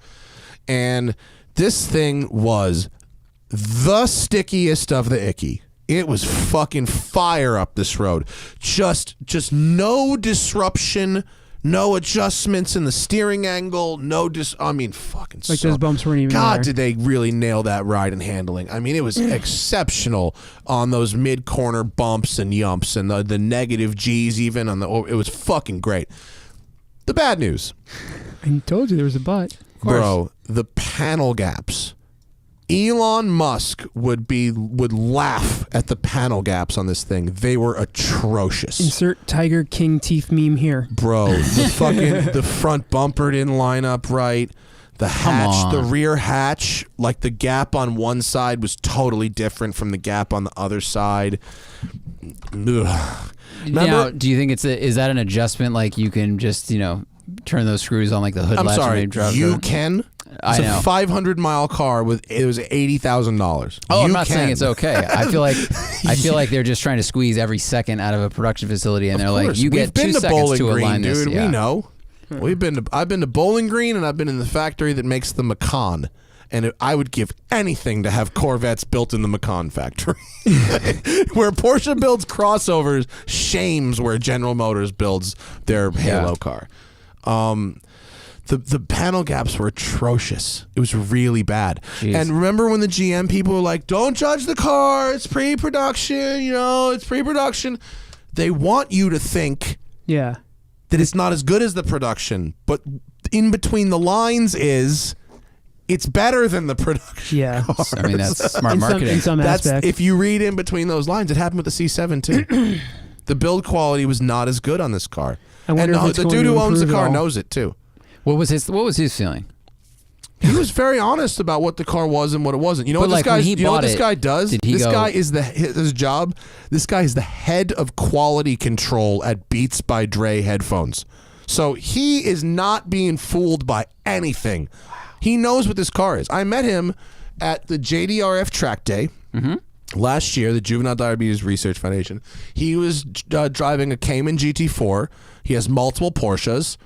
And this thing was the stickiest of the icky. It was fucking fire up this road. Just no disruption, no adjustments in the steering angle, fucking like those bumps weren't even God, there. did they really nail that ride and handling. I mean, it was exceptional on those mid-corner bumps and yumps and the negative G's even it was fucking great. The bad news. I told you there was a but. Bro, the panel gaps. Elon Musk would laugh at the panel gaps on this thing. They were atrocious. Insert Tiger King teeth meme here. Bro, the front bumper didn't line up right. The hatch, the rear hatch, like the gap on one side was totally different from the gap on the other side. Ugh. Now, do you think is that an adjustment? Like you can just turn those screws on like the hood latch? I'm sorry, you can. can. It's a 500-mile car it was $80,000. Oh, I'm not saying it's okay. I feel like they're just trying to squeeze every second out of a production facility, and they're like, you get 2 seconds to align this. Dude, we know. I've been to Bowling Green, and I've been in the factory that makes the Macan. And I would give anything to have Corvettes built in the Macan factory. Where Porsche builds crossovers, shames where General Motors builds their Halo car. The panel gaps were atrocious. It was really bad. Jeez. And remember when the GM people were like, "Don't judge the car. It's pre-production. It's pre-production." They want you to think that it's not as good as the production, but in between the lines is it's better than the production. Yeah, cars. I mean that's smart marketing. In some aspect. If you read in between those lines, it happened with the C7 too. The build quality was not as good on this car, and the dude who owns the car knows it too. What was his feeling? He was very honest about what the car was and what it wasn't. You know what this guy? You know what this guy does? This guy is his job. This guy is the head of quality control at Beats by Dre headphones. So he is not being fooled by anything. He knows what this car is. I met him at the JDRF track day. Mm-hmm. last year, the Juvenile Diabetes Research Foundation, he was driving a Cayman GT4. He has multiple Porsches,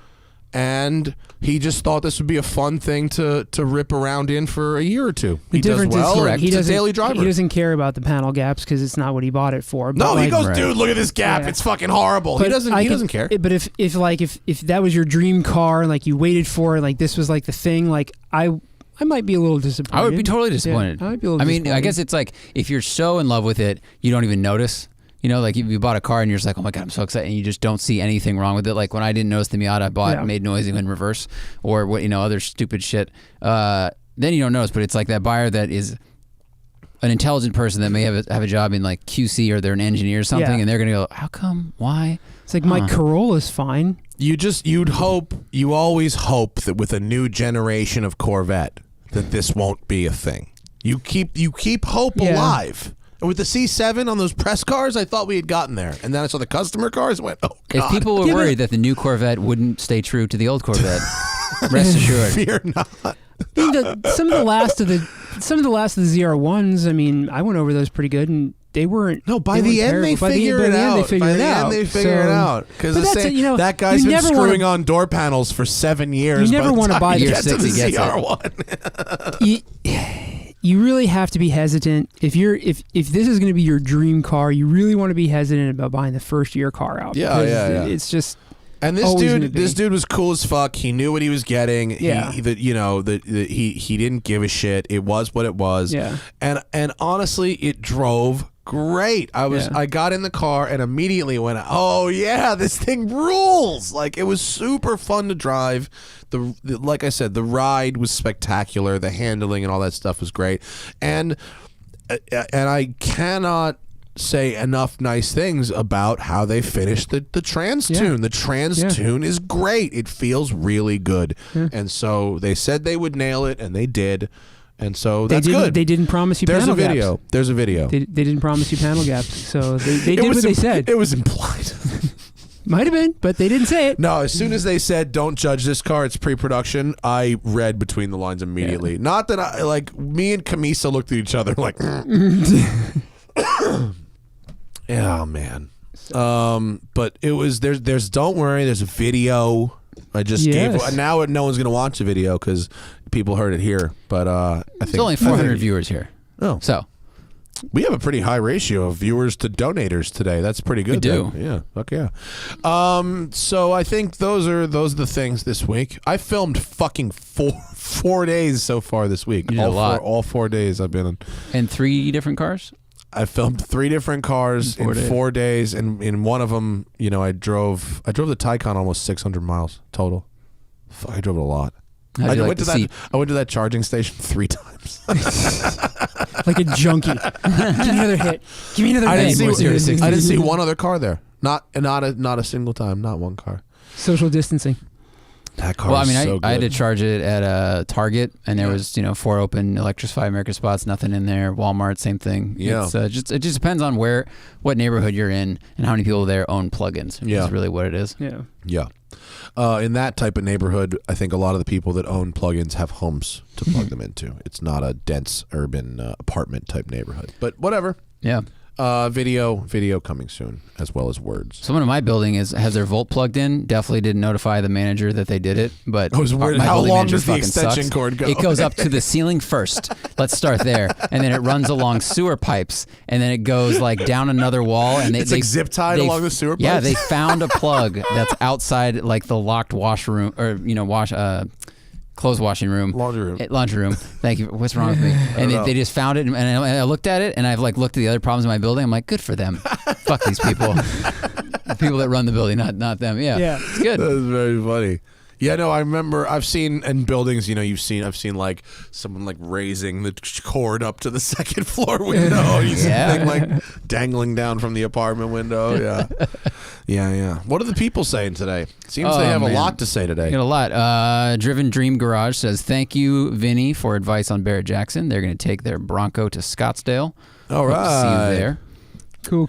and he just thought this would be a fun thing to rip around in for a year or two. He does well. He's a daily driver. He doesn't care about the panel gaps because it's not what he bought it for. But he goes, dude, look at this gap. Yeah. It's fucking horrible. But he doesn't care. But if that was your dream car, like you waited for it, like this was like the thing, like I might be a little disappointed. I would be totally disappointed. Yeah, I would be a little disappointed. I guess it's like if you're so in love with it, you don't even notice. You know, like if you bought a car and you're just like, oh my God, I'm so excited, and you just don't see anything wrong with it. Like when I didn't notice the Miata I bought made noise in reverse or what, other stupid shit. Then you don't notice, but it's like that buyer that is an intelligent person that may have a job in like QC or they're an engineer or something, and they're going to go, how come? Why? It's like my Corolla's fine. You always hope that with a new generation of Corvette that this won't be a thing. You keep hope alive. And with the C7 on those press cars, I thought we had gotten there. And then I saw the customer cars and went, oh, God. If people were worried that the new Corvette wouldn't stay true to the old Corvette, rest assured. Fear not. Some of the last of the ZR1s, I mean, I went over those pretty good, and they weren't. No, by the end they figure it out. Because that guy's been screwing on door panels for 7 years. You never want to buy the ZR1. You really have to be hesitant if this is going to be your dream car. You really want to be hesitant about buying the first year car out. Yeah. It's just. And this dude was cool as fuck. He knew what he was getting. Yeah. He didn't give a shit. It was what it was. Yeah. And honestly, it drove great. I got in the car and immediately went, oh yeah, this thing rules. Like it was super fun to drive. Like I said, the ride was spectacular. The handling and all that stuff was great. And I cannot say enough nice things about how they finished the trans tune. The trans tune is great. It feels really good. Yeah. And so they said they would nail it, and they did. And so that's good. They didn't promise you panel gaps. There's a video. They didn't promise you panel gaps. So they did what they said. It was implied. Might have been, but they didn't say it. No, as soon as they said, don't judge this car, it's pre-production, I read between the lines immediately. Yeah. Not that me and Camisa looked at each other like, yeah, man. But it was, there's don't worry, there's a video. I just gave, now no one's going to watch the video because people heard it here. But I think it's only 400 viewers here. Oh. So. We have a pretty high ratio of viewers to donators today. That's pretty good. We do. Yeah. Fuck yeah. So I think those are the things this week. I filmed fucking four days so far this week. You did a lot. All 4 days I've been in. And 3 different cars? I filmed 3 different cars in 4 days, and in one of them, I drove the Taycan almost 600 miles total. I drove it a lot. I went to that charging station 3 times. Like a junkie. Give me another hit. Give me another hit. I didn't see one other car there. Not a single time. Not one car. Social distancing. That car is so good. I had to charge it at a Target, and there was 4 open Electrify America spots, nothing in there. Walmart, same thing. Yeah. It just depends on what neighborhood you're in and how many people there own plugins. Yeah. Is really what it is. Yeah. Yeah. In that type of neighborhood, I think a lot of the people that own plugins have homes to plug them into. It's not a dense urban apartment type neighborhood. But whatever. Yeah. Video coming soon, as well as words. Someone in my building has their Volt plugged in. Definitely didn't notify the manager that they did it. But I was worried. How long does the extension cord go? It goes up to the ceiling first. Let's start there, and then it runs along sewer pipes, and then it goes down another wall, and it's zip tied along the sewer pipes. Yeah, they found a plug that's outside the locked washroom or clothes washing room. Laundry room. Thank you. What's wrong with me? And they just found it, and I looked at it, and I've looked at the other problems in my building. I'm like, good for them. Fuck these people. The people that run the building, not them. Yeah. It's good. That's very funny. Yeah, no, I remember I've seen in buildings, I've seen someone raising the cord up to the second floor window. You see the thing dangling down from the apartment window. Yeah. Yeah. What are the people saying today? Seems they have a lot to say today. Got a lot. Driven Dream Garage says, thank you, Vinny, for advice on Barrett Jackson. They're going to take their Bronco to Scottsdale. All right. Hope to see you there. Cool.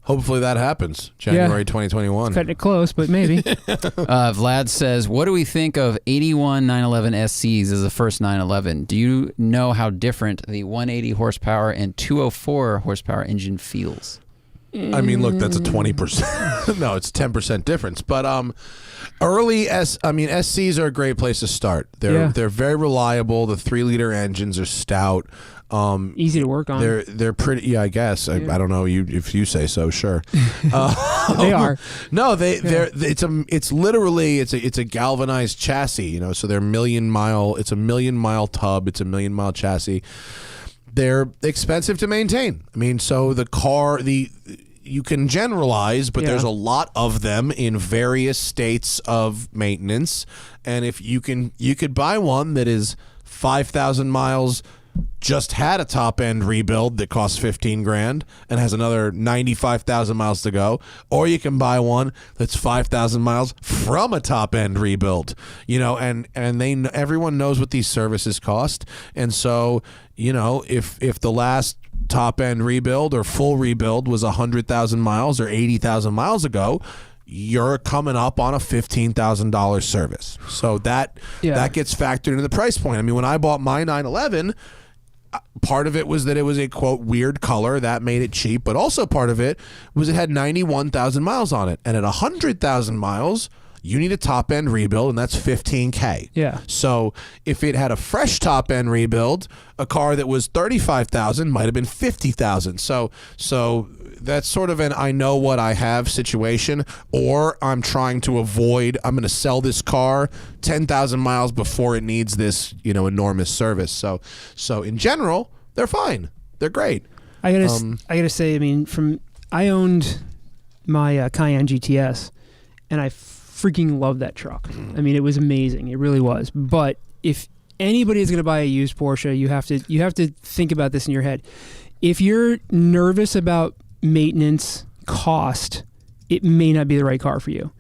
Hopefully that happens. January 2021. Cutting it close, but maybe. Vlad says, what do we think of 81 911 SCs as the first 911? Do you know how different the 180 horsepower and 204 horsepower engine feels? I mean, look, that's a 20%. No, it's 10% difference. But SCs are a great place to start. They're very reliable. The 3-liter engines are stout. Easy to work on. They're pretty. Yeah, I guess. I don't know if you say so. Sure. They are. No, it's literally a galvanized chassis. You know, so they're It's a 1,000,000-mile tub. It's a 1,000,000-mile chassis. They're expensive to maintain. I mean, so you can generalize, but there's a lot of them in various states of maintenance. And if you could buy one that is 5,000 miles, just had a top end rebuild that costs $15,000 and has another 95,000 miles to go, or you can buy one that's 5,000 miles from a top end rebuild. You know, and everyone knows what these services cost, and so you know if the last top end rebuild or full rebuild was 100,000 miles or 80,000 miles ago, you're coming up on a $15,000 service. So that gets factored into the price point. I mean, when I bought my 911, part of it was that it was a, quote, weird color. That made it cheap. But also part of it was it had 91,000 miles on it. And at 100,000 miles, you need a top-end rebuild, and that's $15,000. Yeah. So if it had a fresh top-end rebuild, a car that was $35,000 might have been $50,000. So that's sort of an I know what I have situation, or I'm trying to avoid, I'm going to sell this car 10,000 miles before it needs this, you know, enormous service. So in general, they're fine. They're great. I gotta say, I mean, I owned my Cayenne GTS, and I freaking love that truck. I mean, it was amazing. It really was. But if anybody is going to buy a used Porsche, you have to think about this in your head. If you're nervous about maintenance cost, it may not be the right car for you.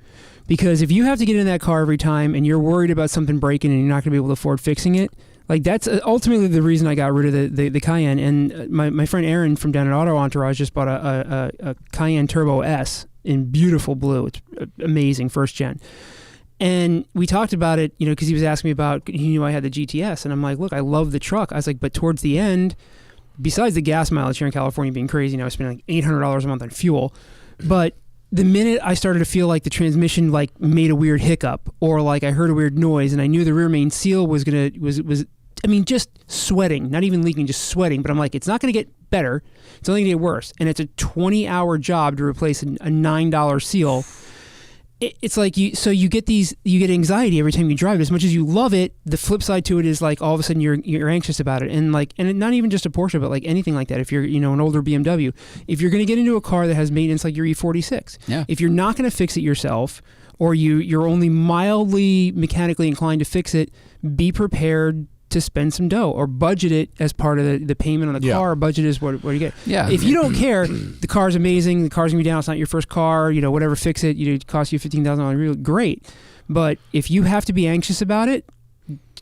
Because if you have to get in that car every time and you're worried about something breaking and you're not going to be able to afford fixing it, like that's ultimately the reason I got rid of the Cayenne. And my friend Aaron from down at Auto Entourage just bought a Cayenne Turbo S in beautiful blue. It's amazing, first gen. And we talked about it, you know, because he was asking me about, he knew I had the GTS. And I'm like, look, I love the truck. I was like, but towards the end, besides the gas mileage here in California being crazy, I was spending like $800 a month on fuel. But the minute I started to feel like the transmission like made a weird hiccup, or like I heard a weird noise, and I knew the rear main seal was just sweating, not even leaking, just sweating. But I'm like, it's not going to get better. It's only going to get worse. And it's a 20-hour job to replace a $9 seal. It's like you get anxiety every time you drive it. As much as you love it, the flip side to it is like all of a sudden you're anxious about it. And not even just a Porsche, but like anything like that. If you're, you know, an older BMW, if you're going to get into a car that has maintenance like your E46, if you're not going to fix it yourself, or you're only mildly mechanically inclined to fix it, be prepared to spend some dough, or budget it as part of the payment on the car. Budget is what you get. Yeah. If you don't care, the car's amazing. The car's gonna be down. It's not your first car. You know, whatever, fix it. It costs you $15,000. Great. But if you have to be anxious about it,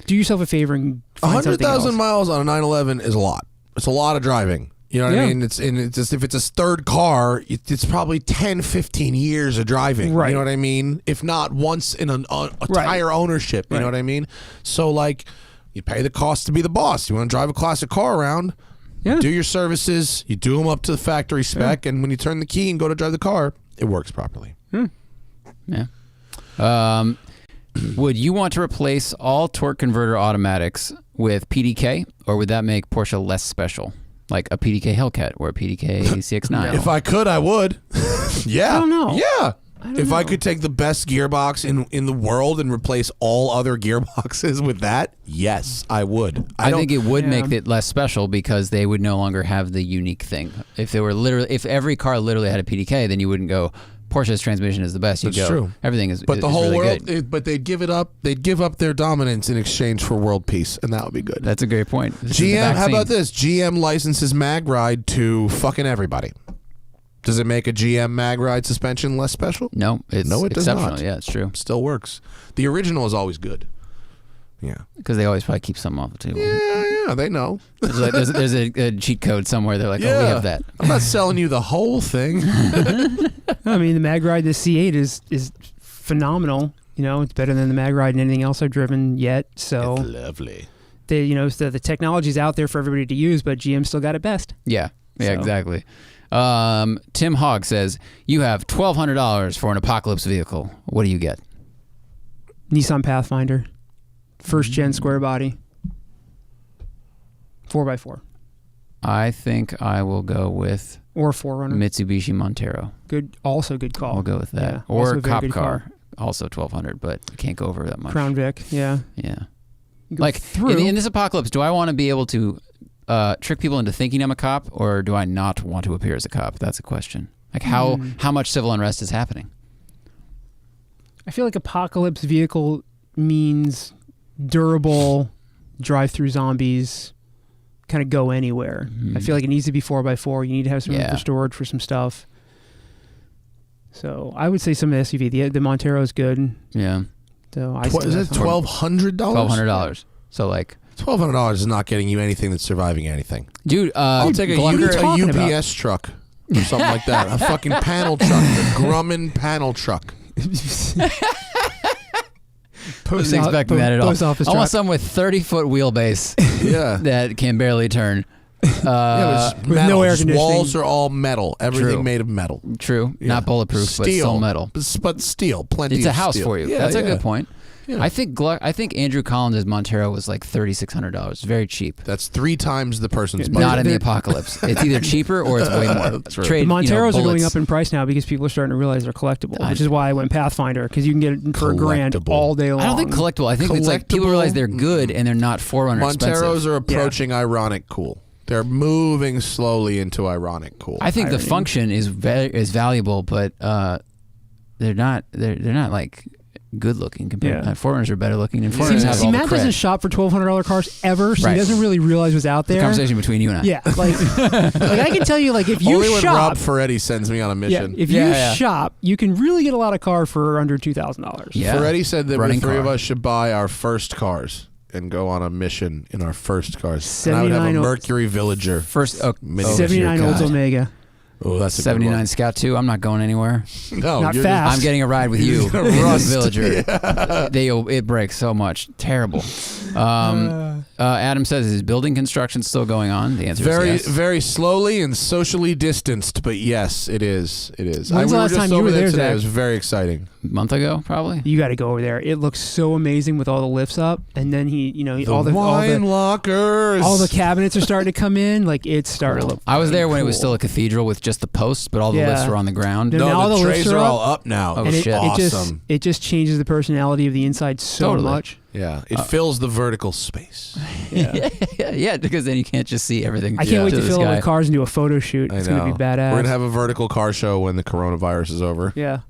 do yourself a favor and find 100,000 miles on a 911 is a lot. It's a lot of driving. You know what I mean? It's just, if it's a third car, it's probably 10, 15 years of driving. Right. You know what I mean? If not once in a tire ownership. You know what I mean? So like, you pay the cost to be the boss. You want to drive a classic car around, do your services, you do them up to the factory spec, and when you turn the key and go to drive the car, it works properly. Yeah. Would you want to replace all torque converter automatics with PDK, or would that make Porsche less special? Like a PDK Hellcat or a PDK CX-9? If I could, I would. Yeah. I don't know. Yeah. If I could take the best gearbox in the world and replace all other gearboxes with that, yes, I would. I think it would make it less special because they would no longer have the unique thing. If every car literally had a PDK, then you wouldn't go, Porsche's transmission is the best. You'd go, true. Everything is. But the whole really world, but they'd give it up. They'd give up their dominance in exchange for world peace, and that would be good. That's a great point. GM, how about this? GM licenses MagRide to fucking everybody. Does it make a GM MagRide suspension less special? No, it does exceptional. Not. Yeah, it's true. Still works. The original is always good. Yeah. Because they always probably keep some off the table. Yeah, they know. There's a cheat code somewhere. They're like, oh, we have that. I'm not selling you the whole thing. I mean, the mag ride, the C8 is phenomenal. You know, it's better than the mag ride and anything else I've driven yet. So it's lovely. The technology's out there for everybody to use, but GM still got it best. Yeah, exactly. Tim Hogg says, you have $1,200 for an apocalypse vehicle. What do you get? Nissan Pathfinder. First gen square body. 4x4. I think I will go with or 4Runner. Mitsubishi Montero. Also good call. We'll go with that. Yeah, or a cop car. Also $1,200, but I can't go over that much. Crown Vic, yeah. Yeah. Like in this apocalypse, do I want to be able to trick people into thinking I'm a cop, or do I not want to appear as a cop? That's a question. Like how much civil unrest is happening? I feel like apocalypse vehicle means durable, drive through zombies, kind of go anywhere. I feel like it needs to be 4x4. You need to have some room for storage for some stuff. So I would say some of the SUV. The Montero is good. Yeah. So is it $1,200? $1,200. So like $1,200 is not getting you anything that's surviving anything. Dude, I'll take a UPS truck or something like that. A fucking panel truck, a Grumman panel truck. Wasn't expecting that at all. I want something with 30-foot wheelbase. That can barely turn. With no air conditioning. Walls are all metal. Everything made of metal. True. Yeah. Not bulletproof, steel, but still metal. But steel. Plenty of steel. It's a house steel. for you. That's a good point. Yeah. I think Andrew Collins' Montero was like $3,600. Very cheap. That's 3 times the person's budget. Not in the apocalypse. It's either cheaper or it's way more. The Monteros are going up in price now because people are starting to realize they're collectible, which is why I went Pathfinder, because you can get it for $1,000 all day long. I don't think collectible. I think it's like people realize they're good and they're not 4Runner expensive. Monteros are approaching ironic cool. They're moving slowly into ironic cool. I think the function is valuable, but they're not like good looking compared. 4Runners are better looking, and 4Runners have all the Matt doesn't shop for $1,200 cars ever, so he doesn't really realize what's out there. It's a conversation between you and I. Yeah, like I can tell you, like if you only shop, when Rob Ferretti sends me on a mission. If you shop, you can really get a lot of car for under $2,000. Yeah. Ferretti said that the 3 of us should buy our first cars and go on a mission in our first cars. And I would have a Mercury Villager. 79 Oldsmobile. Oh, that's a 79 Scout 2. I'm not going anywhere. No, not fast. I'm getting a ride with you. Villager. It breaks so much. Terrible. Adam says, is building construction still going on? The answer is yes. Very slowly and socially distanced, but yes, it is. It is. When's the last time you were there today? It was very exciting. A month ago, probably. You got to go over there. It looks so amazing with all the lifts up, and then all the wine lockers, all the cabinets are starting to come in. Like it's starting to look. I was there when it was still a cathedral with just the posts, but all the lifts were on the ground. No, the trays are all up now. Oh, shit. Awesome. It just changes the personality of the inside so much. Yeah, it fills the vertical space. Yeah, because then you can't just see everything. I can't wait to fill all the cars and do a photo shoot. It's going to be badass. We're going to have a vertical car show when the coronavirus is over. Yeah.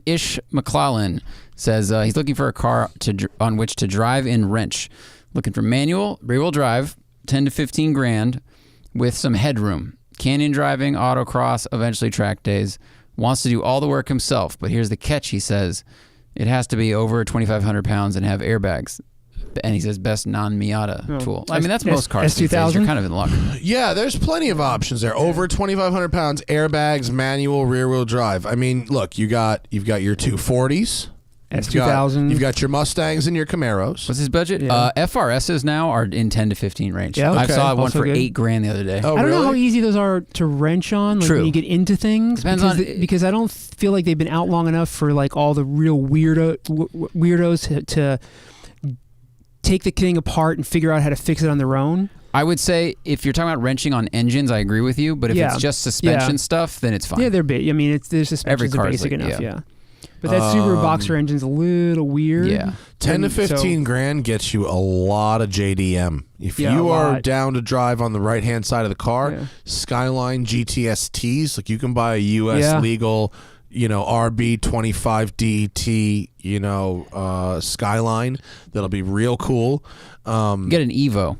Ish McClellan says he's looking for a car on which to drive in wrench. Looking for manual, rear-wheel drive, 10 to 15 grand with some headroom. Canyon driving, autocross, eventually track days. Wants to do all the work himself, but here's the catch, he says. It has to be over 2,500 pounds and have airbags. And he says best non-Miata tool. I mean, that's most cars these days. You're kind of in luck. Yeah, there's plenty of options there. Over 2,500 pounds, airbags, manual, rear-wheel drive. I mean, look, you've got your 240s. S2000. You've got your Mustangs and your Camaros. What's his budget? Yeah. FRSs now are in 10 to 15 range. Yeah, I saw one also for $8 grand the other day. Oh, I don't know how easy those are to wrench on. Like when you get into things. Because I don't feel like they've been out long enough for like all the real weirdos to take the thing apart and figure out how to fix it on their own. I would say if you're talking about wrenching on engines, I agree with you. But if it's just suspension stuff, then it's fine. Yeah, they're big. I mean, their suspensions are basic enough. Yeah. But that Subaru boxer engine's a little weird. Yeah. 10 to 15 grand gets you a lot of JDM. If you are down to drive on the right-hand side of the car, Skyline GTSTs, like you can buy a U.S. legal, RB25DT, Skyline that'll be real cool. Get an Evo.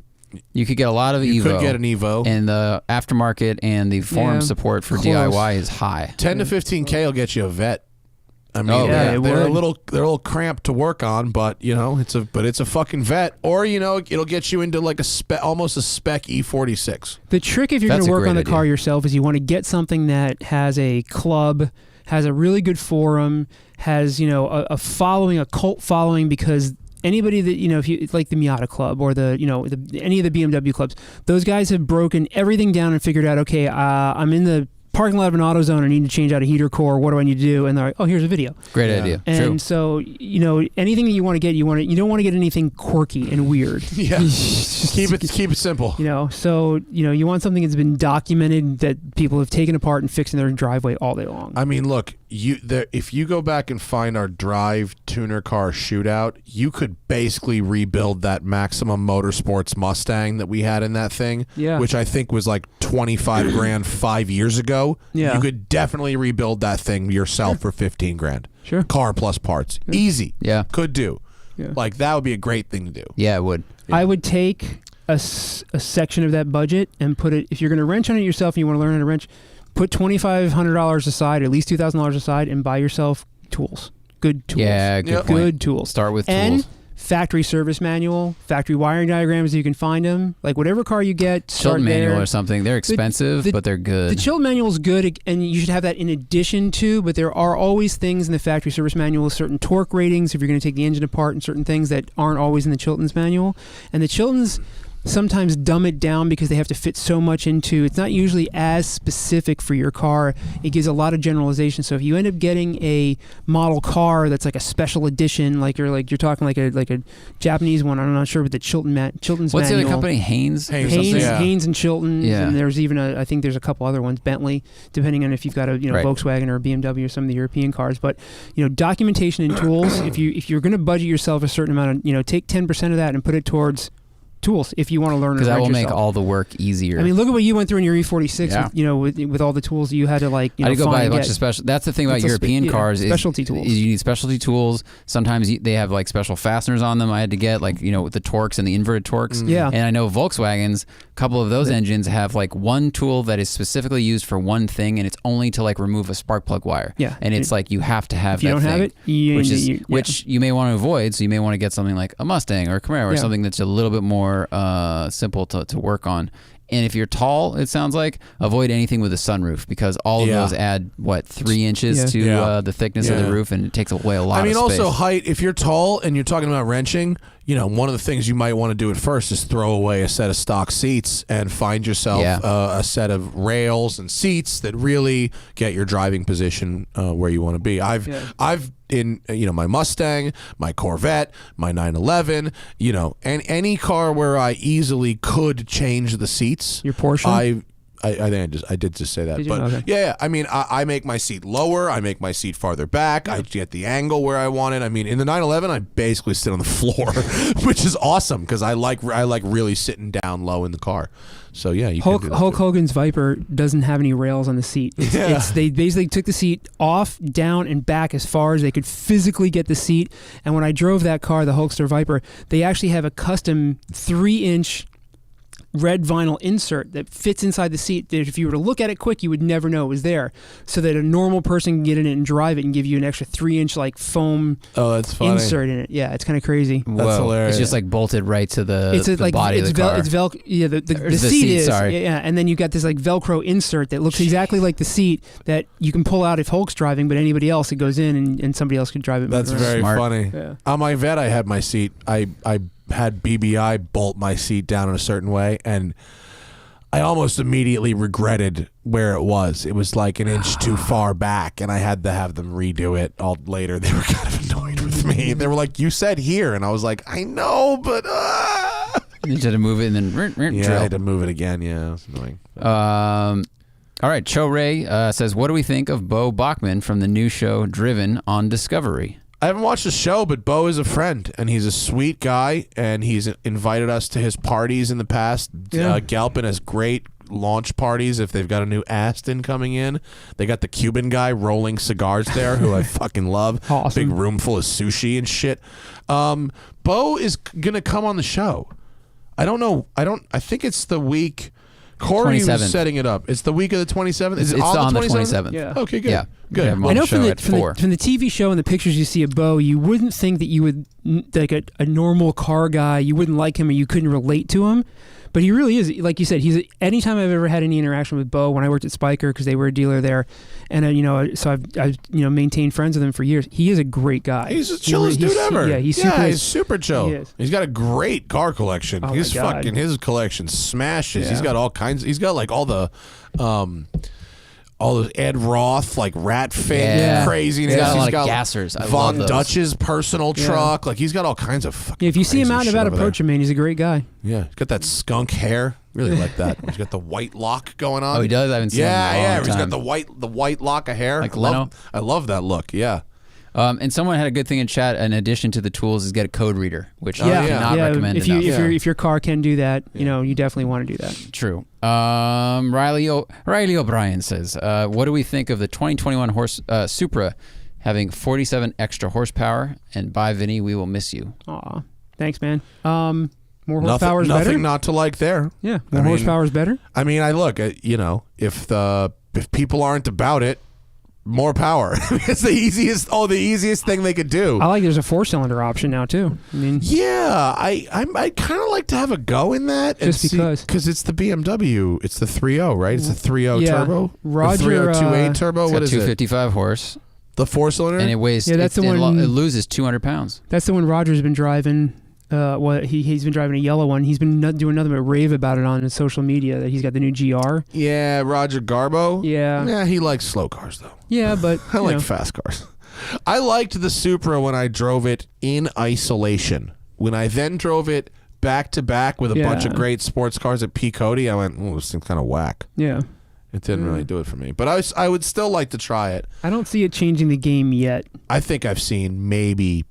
You could get a lot of Evo. You could get an Evo. And the aftermarket and the forum support for DIY is high. 10 to 15K will get you a Vet. I mean, yeah, they're a little cramped to work on, but it's a fucking vet, or it'll get you into like almost a spec E46. The trick if you're going to work on the car yourself is you want to get something that has a club, has a really good forum, has a following, a cult following, because anybody that if you like the Miata Club or any of the BMW clubs, those guys have broken everything down and figured out, okay, I'm in the parking lot of an AutoZone, I need to change out a heater core. What do I need to do? And they're like, oh, here's a video. Great idea. And True. so anything that you want to get, you don't want to get anything quirky and weird. Yeah, keep it simple. So you want something that's been documented, that people have taken apart and fixed in their driveway all day long. I mean, look, if you go back and find our drive tuner car shootout, you could basically rebuild that Maximum Motorsports Mustang that we had in that thing, which I think was like 25 grand 5 years ago. Yeah. You could definitely rebuild that thing yourself for 15 grand. Sure. Car plus parts. Easy. Yeah. Could do. Yeah. Like, that would be a great thing to do. Yeah, it would. Yeah. I would take a section of that budget and put it, if you're going to wrench on it yourself and you want to learn how to wrench, put $2,500 aside, at least $2,000 aside, and buy yourself tools. Good tools. Yeah, good point. Good tools. Start with and tools. Factory service manual, factory wiring diagrams, you can find them. Like whatever car you get, start Chilled there. manual or something. They're expensive, but they're good. The chilled manual is good, and you should have that in addition to, but there are always things in the factory service manual, certain torque ratings, if you're going to take the engine apart, and certain things that aren't always in the Chilton's manual. And the Chilton's sometimes dumb it down because they have to fit so much into, it's not usually as specific for your car. It gives a lot of generalization. So if you end up getting a model car that's like a special edition, like you're talking like a Japanese one, I'm not sure, but the Chilton's What's manual. the other company? Haynes and Chilton. Yeah. And there's even I think there's a couple other ones, Bentley, depending on if you've got a Right. Volkswagen or a BMW or some of the European cars. But documentation and tools. If you're going to budget yourself a certain amount of take 10% of that and put it towards tools if you want to learn, because that will make all the work easier. I mean, look at what you went through in your E46 with all the tools you had to I had to go buy a bunch of special. That's the thing about European cars is specialty tools. You need specialty tools. Sometimes they have like special fasteners on them. I had to get with the Torx and the inverted Torx. Yeah. And I know Volkswagens, a couple of those engines have like one tool that is specifically used for one thing, and it's only to like remove a spark plug wire. Yeah. And it's like you have to have if you that don't thing, have it, which you may want to avoid. So you may want to get something like a Mustang or a Camaro or something that's a little bit more simple to work on. And if you're tall, it sounds like, avoid anything with a sunroof, because all of those add 3 inches to the thickness of the roof, and it takes away a lot of space. Also height. If you're tall and you're talking about wrenching, one of the things you might want to do at first is throw away a set of stock seats and find yourself a set of rails and seats that really get your driving position where you want to be. I've in my Mustang, my Corvette, my 911, and any car where I easily could change the seats. Your Porsche? I think I did just say that. Did you? But Okay. yeah, I mean, I make my seat lower. I make my seat farther back. I get the angle where I want it. I mean, in the 911, I basically sit on the floor, which is awesome because I like really sitting down low in the car. So yeah, you Hulk can do that Hulk too. Hogan's Viper doesn't have any rails on the seat. They basically took the seat off, down, and back as far as they could physically get the seat. And when I drove that car, the Hulkster Viper, they actually have a custom 3-inch red vinyl insert that fits inside the seat that if you were to look at it quick, you would never know it was there, so that a normal person can get in it and drive it and give you an extra 3-inch foam that's funny. insert in it. Yeah, it's kind of crazy. That's hilarious. It's just like bolted right to the body of the car. It's the seat is. Sorry. Yeah, and then you've got this Velcro insert that looks exactly like the seat that you can pull out if Hulk's driving, but anybody else, it goes in and somebody else can drive it. That's very Smart. funny. Yeah. On my Vet, I had my seat. I had BBI bolt my seat down in a certain way, and I almost immediately regretted where it was. It was like an inch too far back, and I had to have them redo it all later. They were kind of annoyed with me. They were like, "You said here," and I was like, "I know, but." You had to move it and then drill. I had to move it again. Yeah, it was annoying. All right, Cho Ray says, what do we think of Bo Bachman from the new show Driven on Discovery? I haven't watched the show, but Bo is a friend, and he's a sweet guy, and he's invited us to his parties in the past. Yeah. Galpin has great launch parties if they've got a new Aston coming in. They got the Cuban guy rolling cigars there, who I fucking love. Awesome. Big room full of sushi and shit. Bo is going to come on the show. I don't know. I think it's the week... Corey 27th. was setting it up. It's the week of the 27th. Is it It's on the 27th? 27th. Yeah. Okay, good. Yeah. Good. We have him I on know the show at 4. from the TV show and the pictures you see of Bo, you wouldn't think that you would, like a normal car guy, you wouldn't like him or you couldn't relate to him. But he really is, like you said, anytime I've ever had any interaction with Bo, when I worked at Spiker, because they were a dealer there, and so I've maintained friends with him for years. He is a great guy. He's the chillest dude ever. Yeah, he's super chill. He is. He's got a great car collection. Oh His my God. fucking his collection smashes. Yeah. He's got all kinds. He's got like all the Ed Roth, like Rat Fink craziness. He's got a lot of gassers. I Von love those. Dutch's personal truck. Like he's got all kinds of fucking. Yeah, if you see him crazy out and shit about, over approach him, man. He's a great guy. there. Yeah, he's got that skunk hair. Really like that. He's got the white lock going on. Oh, he does? I haven't seen him in a long He's time. got the white lock of hair. Like Leno? I love that look. Yeah. And someone had a good thing in chat. In addition to the tools, is get a code reader, which I cannot recommend if enough. if your car can do that, you definitely want to do that. True. Riley O'Brien says, "What do we think of the 2021 Supra having 47 extra horsepower? And bye, Vinny, we will miss you." Aw, thanks, man. More horsepower is better. Nothing not to like there. Yeah, more horsepower is better. I mean, I look at if people aren't about it, more power. It's the easiest thing they could do. I like there's a 4-cylinder option now too. I mean, yeah, I kind of like to have a go in that, Just because it's the BMW, it's the 3.0, right? It's the 3.0 turbo, Roger, 3.0 turbo. It's What got is it? 255 horse, The 4-cylinder, and it weighs. Yeah, that's the one. It loses 200 pounds. that's the one Roger's been driving. He's been driving a yellow one. He's been doing nothing but rave about it on his social media that he's got the new GR. Yeah, Roger Garbo. Yeah, he likes slow cars though. yeah, but I like fast cars. I liked the Supra when I drove it in isolation. When I then drove it back to back with a bunch of great sports cars at P. Cody, I went, "Oh, this thing's kind of whack." Yeah, it didn't really do it for me. But I would still like to try it. I don't see it changing the game yet. I think I've seen maybe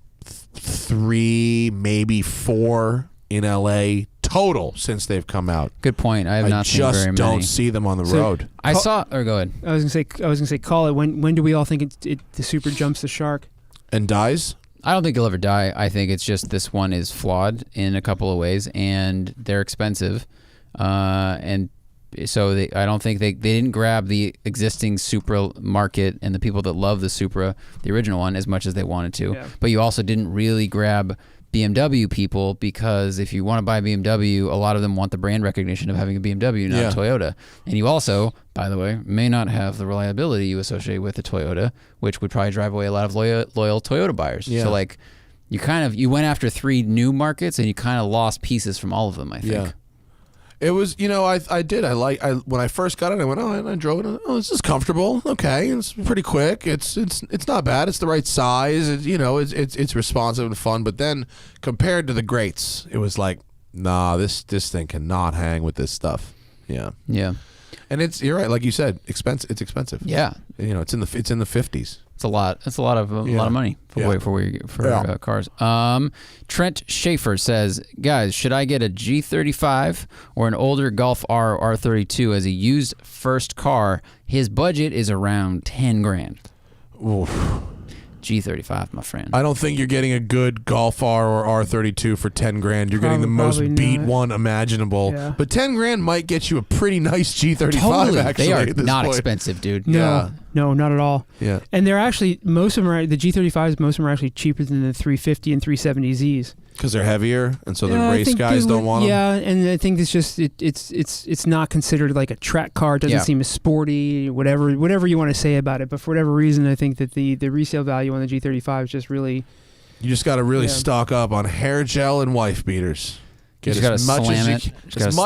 3, maybe 4 in LA total since they've come out. Good point. I have not seen very many. I just don't see them on the road. I saw. Or go ahead. I was gonna say, call it. When do we all think the Supra jumps the shark? And dies? I don't think it'll ever die. I think it's just this one is flawed in a couple of ways, and they're expensive, and so I don't think they didn't grab the existing Supra market and the people that love the Supra, the original one, as much as they wanted to. Yeah. But you also didn't really grab BMW people, because if you want to buy a BMW, a lot of them want the brand recognition of having a BMW, not a Toyota. And you also, by the way, may not have the reliability you associate with a Toyota, which would probably drive away a lot of loyal Toyota buyers. Yeah. So like, you went after 3 new markets and you kind of lost pieces from all of them, I think. Yeah. It was, I did. When I first got it, I went, and I drove it. Oh, this is comfortable. Okay, it's pretty quick. It's not bad. It's the right size. It's responsive and fun. But then compared to the greats, it was like, nah, this thing cannot hang with this stuff. Yeah. Yeah. And you're right, like you said, expensive. It's expensive. Yeah. It's in the 50s. It's a lot. It's a lot of money for cars. Trent Schaefer says, "Guys, should I get a G35 or an older Golf R or R32 as a used first car? His budget is around $10,000. Oof. G35, my friend. I don't think you're getting a good Golf R or R32 for $10,000. You're getting the most beat one imaginable. Yeah. But $10,000 might get you a pretty nice G35. Totally. Actually, They are at this not point. expensive, dude. No, not at all. Yeah. And they're actually, most of them are, the G35s, most of them are actually cheaper than the 350 and 370Zs. Because they're heavier, and so the I race think guys don't want them. Yeah, and I think it's just it's not considered like a track car. It doesn't seem as sporty, whatever you want to say about it. But for whatever reason, I think that the resale value on the G35 is just really. You just got to really stock up on hair gel and wife beaters. Get as much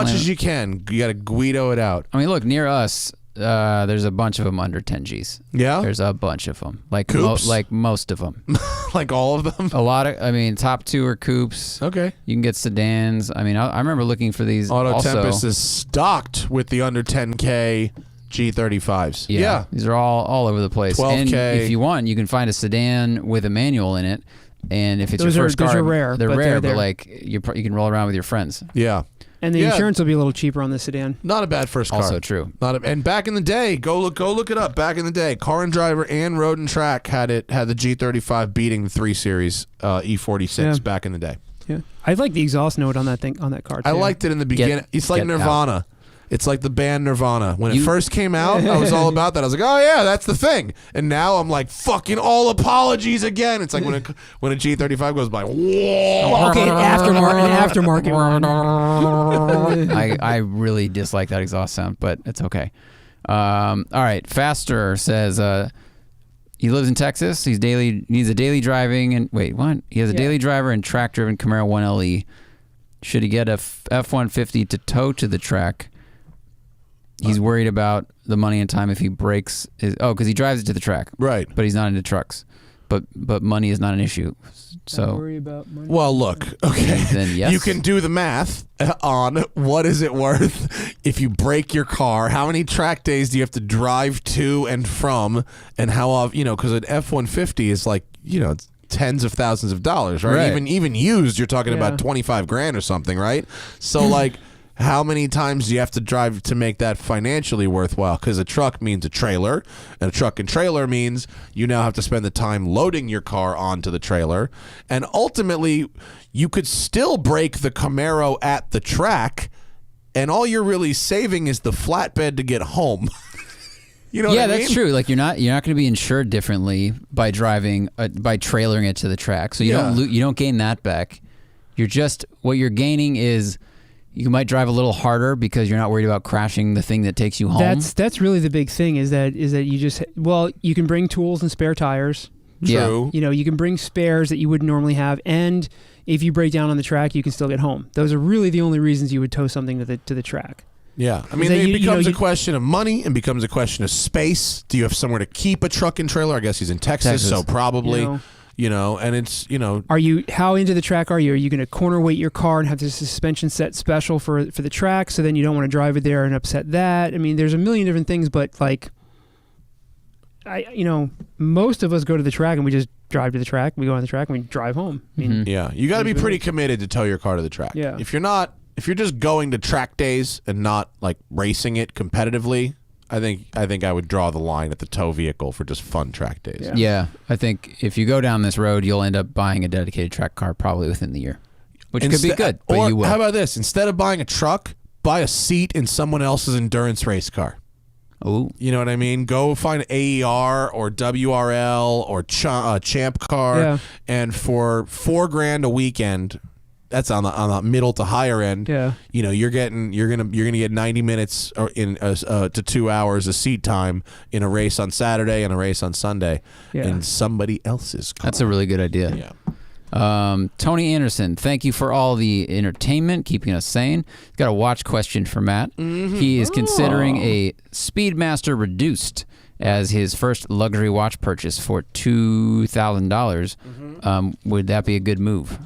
as you can. You got to Guido it out. I mean, look, near us, there's a bunch of them under 10 Gs. Yeah? There's a bunch of them. Like most of them. Like all of them? A lot of, top 2 are coupes. Okay. You can get sedans. I mean, I remember looking for these. Auto also. Tempest is stocked with the under 10K G35s. Yeah. These are all over the place. 12K. And if you want, you can find a sedan with a manual in it. And if it's your first car, those are rare. They're but rare, they're but like you can roll around with your friends. Yeah. And the insurance will be a little cheaper on the sedan. Not a bad first car. Also true. And back in the day, go look it up. Back in the day, Car and Driver and Road and Track had the G35 beating the 3 Series E46 back in the day. Yeah, I like the exhaust note on that car too. I liked it in the beginning. It's like Nirvana. It's like the band Nirvana. When it first came out, I was all about that. I was like, oh yeah, that's the thing. And now I'm like, fucking all apologies again. It's like when a G35 goes by. Well, okay, aftermarket one. I really dislike that exhaust sound, but it's okay. All right, Faster says he lives in Texas. Needs a daily driving and He has a daily driver and track-driven Camaro 1LE. Should he get a F-150 to tow to the track? He's worried about the money and time if he breaks because he drives it to the track. Right. But he's not into trucks. But money is not an issue. So Don't worry about money. Well, look, okay. Then yes. You can do the math on what is it worth if you break your car. How many track days do you have to drive to and from, and how often? Because an F-150 is like it's tens of thousands of dollars, right? Even used, you're talking about $25,000 or something, right? So like. How many times do you have to drive to make that financially worthwhile? Because a truck means a trailer, and a truck and trailer means you now have to spend the time loading your car onto the trailer. And ultimately, you could still break the Camaro at the track, and all you're really saving is the flatbed to get home. You know what I mean? That's true. Like you're not going to be insured differently by driving by trailering it to the track. So you don't gain that back. What you're gaining is you might drive a little harder because you're not worried about crashing the thing that takes you home. That's really the big thing is that you can bring tools and spare tires. True. You can bring spares that you wouldn't normally have, and if you break down on the track, you can still get home. Those are really the only reasons you would tow something to the track. Yeah, I mean, it becomes a question of money and becomes a question of space. Do you have somewhere to keep a truck and trailer? I guess he's in Texas. So probably. And it's, how into the track are you? Are you going to corner weight your car and have the suspension set special for the track so then you don't want to drive it there and upset that? I mean, there's a million different things, but most of us go to the track and we just drive to the track. We go on the track and we drive home. I mean, you got to be pretty committed to tow your car to the track. Yeah. If you're just going to track days and not like racing it competitively, I think I would draw the line at the tow vehicle for just fun track days. Yeah, I think if you go down this road, you'll end up buying a dedicated track car probably within the year, which could be good. But you will. How about this? Instead of buying a truck, buy a seat in someone else's endurance race car. Oh, you know what I mean? Go find AER or WRL or Champ car, and for $4,000 a weekend. That's on the middle to higher end. Yeah. You're gonna get 90 minutes or to 2 hours of seat time in a race on Saturday and a race on Sunday in somebody else's car. That's a really good idea. Yeah. Tony Anderson, thank you for all the entertainment, keeping us sane. He's got a watch question for Matt. Mm-hmm. He is considering a Speedmaster Reduced as his first luxury watch purchase for $2,000. Mm-hmm. Would that be a good move?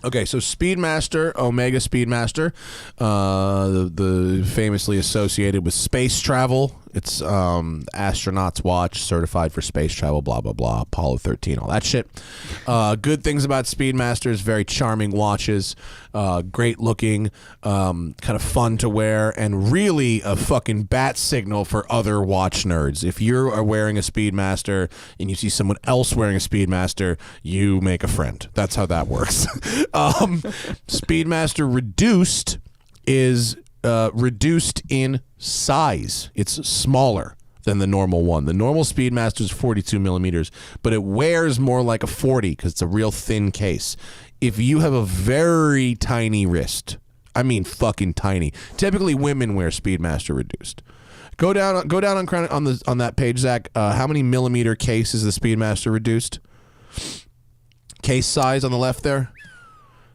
Okay, so Speedmaster, Omega Speedmaster, the famously associated with space travel. It's astronaut's watch, certified for space travel, blah, blah, blah, Apollo 13, all that shit. Good things about Speedmasters, very charming watches, great looking, kind of fun to wear, and really a fucking bat signal for other watch nerds. If you are wearing a Speedmaster and you see someone else wearing a Speedmaster, you make a friend. That's how that works. Speedmaster Reduced is reduced in size. It's smaller than the normal one. The normal Speedmaster is 42 millimeters, but it wears more like a 40 because it's a real thin case. If you have a very tiny wrist, I mean fucking tiny. Typically, women wear Speedmaster Reduced. Go down on that page, Zach. How many millimeter case is the Speedmaster Reduced? Case size on the left there.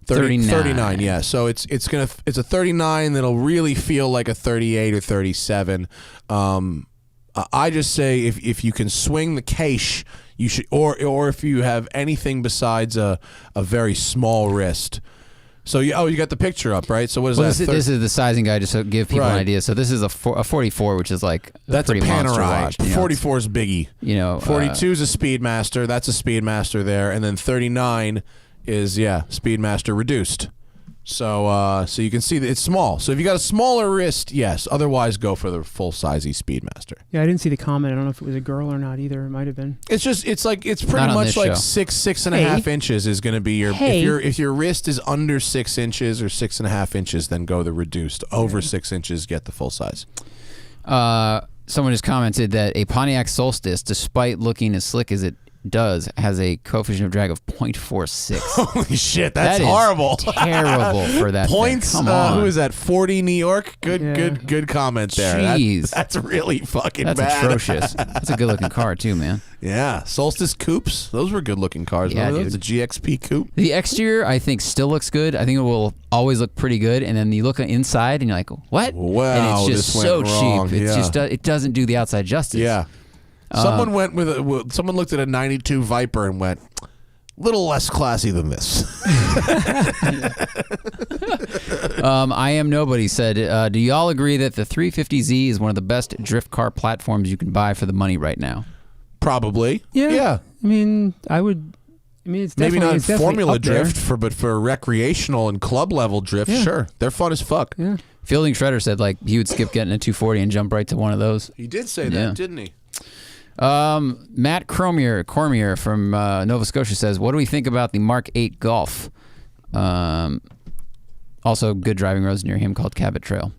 39, yeah. So it's a 39 that'll really feel like a 38 or 37. I just say if you can swing the case, you should, or if you have anything besides a very small wrist. So you got the picture up, right? So what is that? This is the sizing guide just to give people an idea. So this is a 44, which is like that's pretty a monster watch. 44 is biggie. 42 is a Speedmaster. That's a Speedmaster there, and then 39 is Speedmaster Reduced. So you can see that it's small. So if you got a smaller wrist, yes. Otherwise, go for the full-size Speedmaster. Yeah, I didn't see the comment. I don't know if it was a girl or not either. It might have been. It's pretty much like 6.5 inches is going to be your. If your wrist is under 6 inches or 6.5 inches, then go the reduced. Over 6 inches, get the full size. Someone just commented that a Pontiac Solstice, despite looking as slick as it does, has a coefficient of drag of 0.46. Holy shit, that's horrible. Terrible for that points. Come on. Who is that? 40 New York. Good comment there. Jeez, that's really fucking bad. That's atrocious. That's a good looking car too, man. Yeah, Solstice coupes. Those were good looking cars. Yeah, those? The GXP coupe. The exterior, I think, still looks good. I think it will always look pretty good. And then you look inside, and you're like, "What?" Wow, and it's just so wrong. cheap. It's just it doesn't do the outside justice. Yeah. Someone someone looked at a 92 Viper and went, little less classy than this. I Am Nobody said, do y'all agree that the 350Z is one of the best drift car platforms you can buy for the money right now? Probably. Yeah. I mean, it's maybe not definitely formula up there. drift, but for recreational and club level drift, sure. They're fun as fuck. Yeah. Fielding Shredder said he would skip getting a 240 and jump right to one of those. He did say that, didn't he? Matt Cormier from Nova Scotia says, what do we think about the Mark 8 Golf? Also, good driving roads near him called Cabot Trail.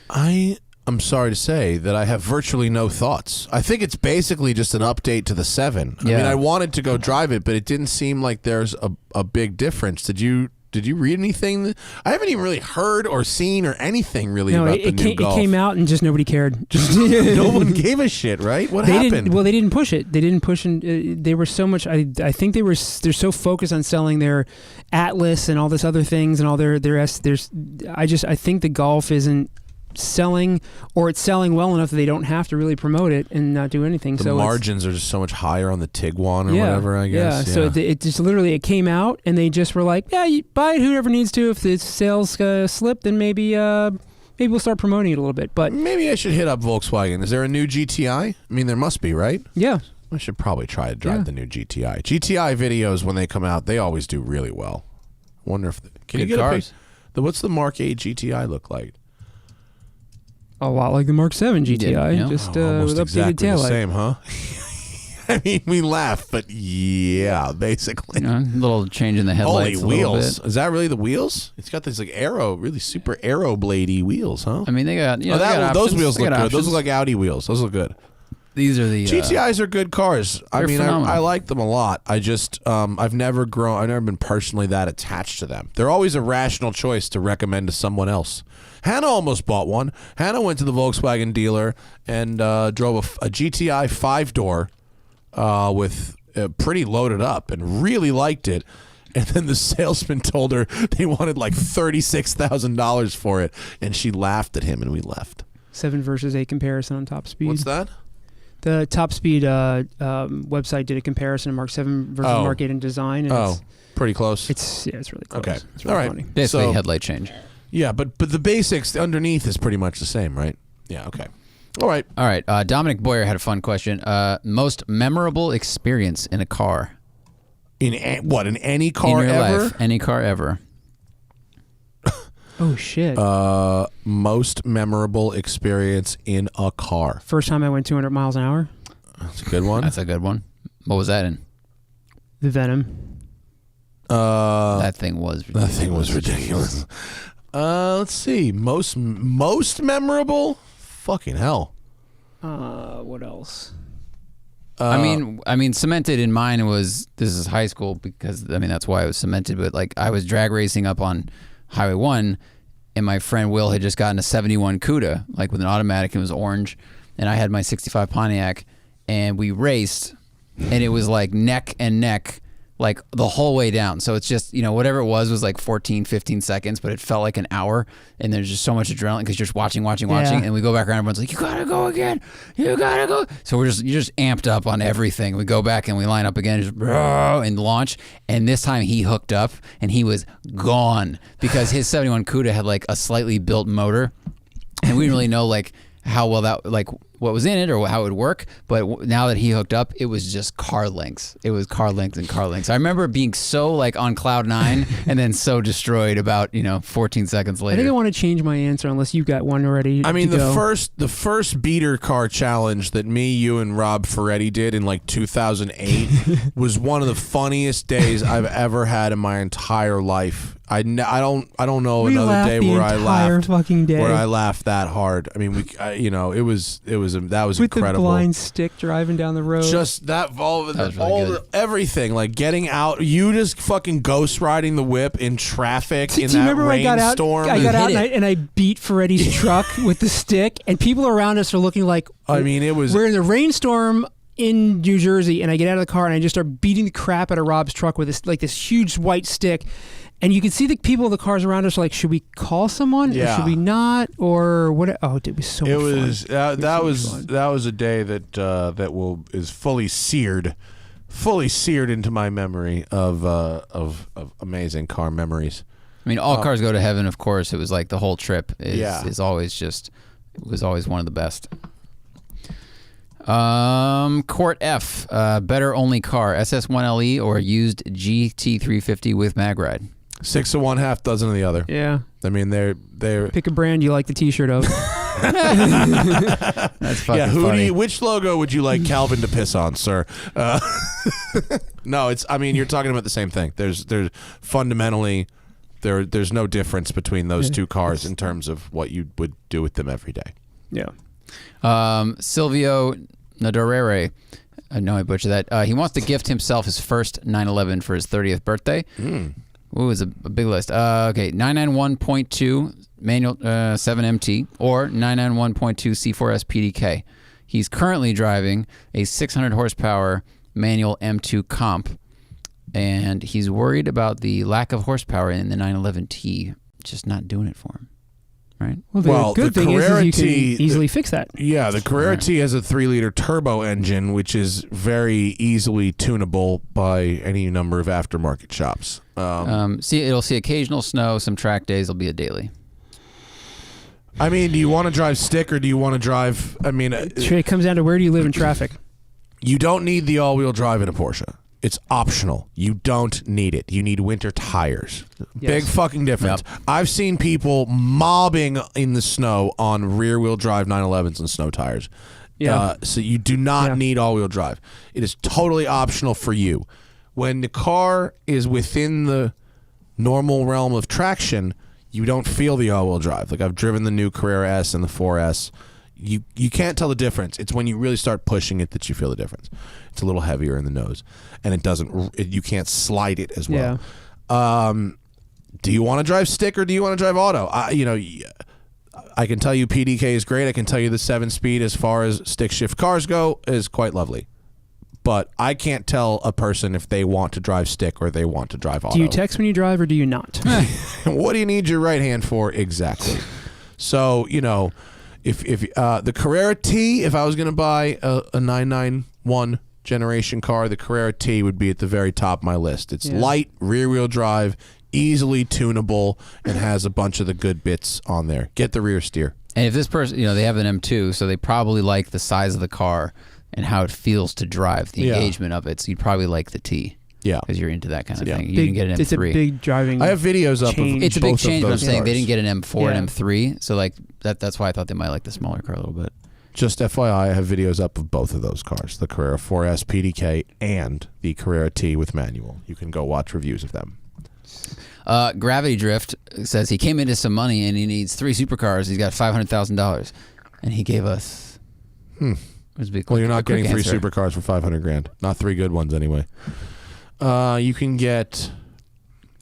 I'm sorry to say that I have virtually no thoughts. I think it's basically just an update to the 7. Yeah. I mean, I wanted to go drive it, but it didn't seem like there's a big difference. Did you read anything? I haven't even really heard or seen or anything really about the new Golf. It came out and just nobody cared. No one gave a shit, right? What happened? They didn't push it. They didn't push, and they were so much. I think they're so focused on selling their Atlas and all this other things and all their. I think the Golf isn't selling, or it's selling well enough that they don't have to really promote it and not do anything. The margins are just so much higher on the Tiguan or whatever, I guess. Yeah, so it just literally, it came out and they just were like, yeah, you buy it, whoever needs to. If the sales slip, then maybe we'll start promoting it a little bit. But maybe I should hit up Volkswagen. Is there a new GTI? I mean, there must be, right? Yeah. I should probably try to drive the new GTI. GTI videos, when they come out, they always do really well. Wonder if... Can you get cars? What's the Mark 8 GTI look like? A lot like the Mark 7 GTI, just with updated exactly taillight. The same, huh? I mean, we laugh, but yeah, basically. A little change in the headlights. Holy wheels! Is that really the wheels? It's got this really super aero bladey wheels, huh? I mean, they got those wheels look good. Options. Those look like Audi wheels. Those look good. These are the GTIs are good cars. I mean, I like them a lot. I just I've never been personally that attached to them. They're always a rational choice to recommend to someone else. Hannah almost bought one. Hannah went to the Volkswagen dealer and drove a GTI 5-door with pretty loaded up and really liked it. And then the salesman told her they wanted like $36,000 for it, and she laughed at him, and we left. 7 versus 8 comparison on top speed. What's that? The Top Speed website did a comparison of Mark 7 versus Mark 8 in design. And pretty close. It's really close. Okay. It's really funny. Basically, headlight change. Yeah, but the basics underneath is pretty much the same, right? Yeah, okay. All right. Dominic Boyer had a fun question. Most memorable experience in a car? In any car in your ever? Life, any car ever. Oh, shit. Most memorable experience in a car. First time I went 200 miles an hour. That's a good one. That's a good one. What was that in? The Venom. That thing was ridiculous. Let's see. Most memorable? Fucking hell. What else? I mean, cemented in mine was, this is high school because, that's why it was cemented, but like I was drag racing up on Highway 1 and my friend Will had just gotten a 71 Cuda, like with an automatic, and it was orange, and I had my 65 Pontiac, and we raced, and it was like neck and neck, like the whole way down. So it's just, whatever it was like 14, 15 seconds, but it felt like an hour, and there's just so much adrenaline because you're just watching, and we go back around, everyone's like, you gotta go again, you gotta go. So you're just amped up on everything. We go back and we line up again, and launch, and this time he hooked up, and he was gone because his 71 Cuda had like a slightly built motor, and we didn't really know like how well that, like, what was in it or how it would work. But now that he hooked up, it was just car lengths. It was car lengths and car lengths. I remember being so like on cloud 9 and then so destroyed about 14 seconds later. I think I want to change my answer unless you've got one already. I mean, to go. the first beater car challenge that me, you, and Rob Ferretti did in like 2008 was one of the funniest days I've ever had in my entire life. I don't know another day where I laughed fucking day. where I laughed that hard. I mean, that was with incredible. The blind stick driving down the road. Just that really everything, like getting out, you just fucking ghost riding the whip in traffic in do you that remember rainstorm. I got out and I beat Ferretti's truck with the stick, and people around us are looking like, I mean, it was. We're in the rainstorm in New Jersey, and I get out of the car and I just start beating the crap out of Rob's truck with this huge white stick. And you can see the people in the cars around us are like, should we call someone? Yeah. Or should we not? Or what? Oh, it was so It much was fun. that was a day that is fully seared into my memory of amazing car memories. I mean, all cars go to heaven, of course. It was like the whole trip is always one of the best. Court F, better only car, SS1LE or used GT350 with mag ride? 6 of one, half dozen of the other. Yeah. I mean, they're Pick a brand you like the T-shirt of. That's fucking funny. Which logo would you like Calvin to piss on, sir? No, you're talking about the same thing. There's fundamentally there's no difference between those two cars in terms of what you would do with them every day. Yeah. Silvio Nadorere, I know I butchered that. He wants to gift himself his first 911 for his 30th birthday. Ooh, it's a big list. Okay, 991.2 manual 7MT or 991.2 C4S PDK. He's currently driving a 600 horsepower manual M2 comp, and he's worried about the lack of horsepower in the 911T just not doing it for him. Right. Well, the good thing is you can easily fix that. Yeah, the Carrera T has a 3-liter turbo engine, which is very easily tunable by any number of aftermarket shops. It'll see occasional snow, some track days. It'll be a daily. I mean, do you want to drive stick or do you want to drive? I mean, it comes down to where do you live in traffic. You don't need the all-wheel drive in a Porsche. It's optional. You don't need it. You need winter tires. Yes. Big fucking difference. Yep. I've seen people mobbing in the snow on rear-wheel drive 911s and snow tires. Yeah. So you do not need all-wheel drive. It is totally optional for you. When the car is within the normal realm of traction, you don't feel the all-wheel drive. Like I've driven the new Carrera S and the 4S. You can't tell the difference. It's when you really start pushing it that you feel the difference. It's a little heavier in the nose, and it doesn't. You can't slide it as well. Yeah. Do you want to drive stick or do you want to drive auto? I can tell you PDK is great. I can tell you the 7-speed as far as stick shift cars go is quite lovely. But I can't tell a person if they want to drive stick or they want to drive auto. Do you text when you drive or do you not? What do you need your right hand for exactly? So if the Carrera T, if I was going to buy a 991 generation car, the Carrera T would be at the very top of my list. It's light, rear-wheel drive, easily tunable, and has a bunch of the good bits on there. Get the rear steer. And if this person, they have an M2, so they probably like the size of the car and how it feels to drive, the engagement of it. So you'd probably like the T. Yeah, because you're into that kind of thing. You can get an M3. It's a big driving. I have videos up. It's a big change, but I'm saying cars. they didn't get an M4 and M3, so like that's why I thought they might like the smaller car a little bit. Just FYI, I have videos up of both of those cars, the Carrera 4S PDK and the Carrera T with manual. You can go watch reviews of them. Gravity Drift says he came into some money and he needs 3 supercars. He's got $500,000, and he gave us. Well, you're not getting 3 supercars for $500,000. Not 3 good ones anyway. You can get.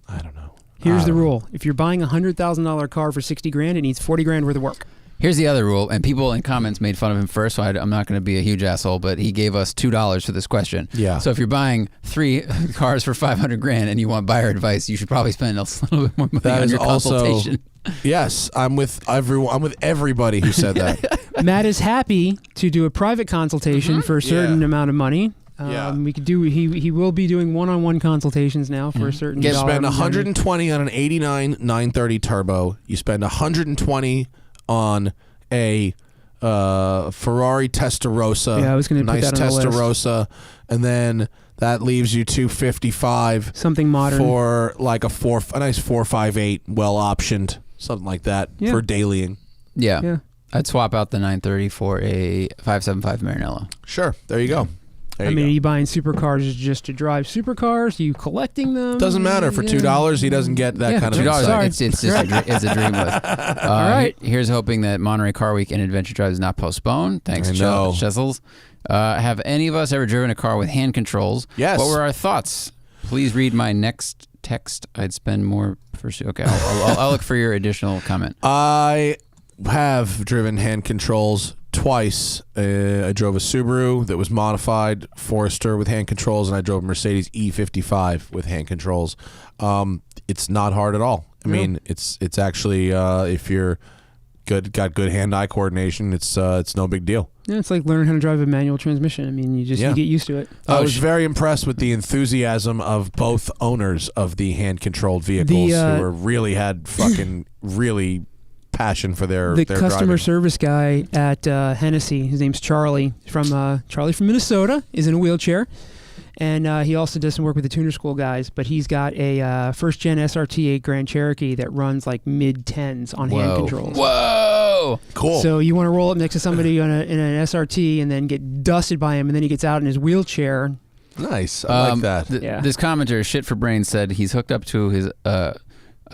I don't know. Here's the rule: if you're buying a $100,000 car for $60,000, it needs $40,000 worth of work. Here's the other rule, and people in comments made fun of him first, so I'm not going to be a huge asshole, but he gave us $2 for this question. Yeah. So if you're buying 3 cars for $500,000 and you want buyer advice, you should probably spend a little bit more money on your consultation. Yes, I'm with everyone. I'm with everybody who said that. Matt is happy to do a private consultation for a certain amount of money. We could do. He will be doing one-on-one consultations now for a certain. You spend $120 on an '89 930 turbo. You spend $120 on a Ferrari Testarossa. Yeah, I was going to put nice that on the list. Testarossa, and then that leaves you $255. Something modern for like a nice 458, well optioned, something like that for dailying. Yeah. I'd swap out the 930 for a 575 Maranello. Sure, there you go. Are you buying supercars just to drive supercars? Are you collecting them? Doesn't matter. For $2, he doesn't get that kind of $2. insight. It's just it's a dream list. All right. Here's hoping that Monterey Car Week and Adventure Drive is not postponed. Thanks, Chesels. Have any of us ever driven a car with hand controls? Yes. What were our thoughts? Please read my next text. I'd spend more for... Okay, I'll look for your additional comment. I have driven hand controls twice. I drove a Subaru that was modified, Forester with hand controls, and I drove a Mercedes E55 with hand controls. It's not hard at all. I mean, it's actually if you're got good hand-eye coordination, it's no big deal. Yeah, it's like learning how to drive a manual transmission. I mean, you get used to it. I was very impressed with the enthusiasm of both owners of the hand-controlled vehicles who really had fucking really passion for their customer driving. Service guy at Hennessy. His name's Charlie from Minnesota. Is in a wheelchair, and he also does some work with the tuner school guys. But he's got a first gen SRT8 Grand Cherokee that runs like mid 10s on hand controls. Whoa, cool! So you want to roll up next to somebody in an SRT and then get dusted by him, and then he gets out in his wheelchair. Nice, I like that. This commenter, Shit for Brains, said he's hooked up to his a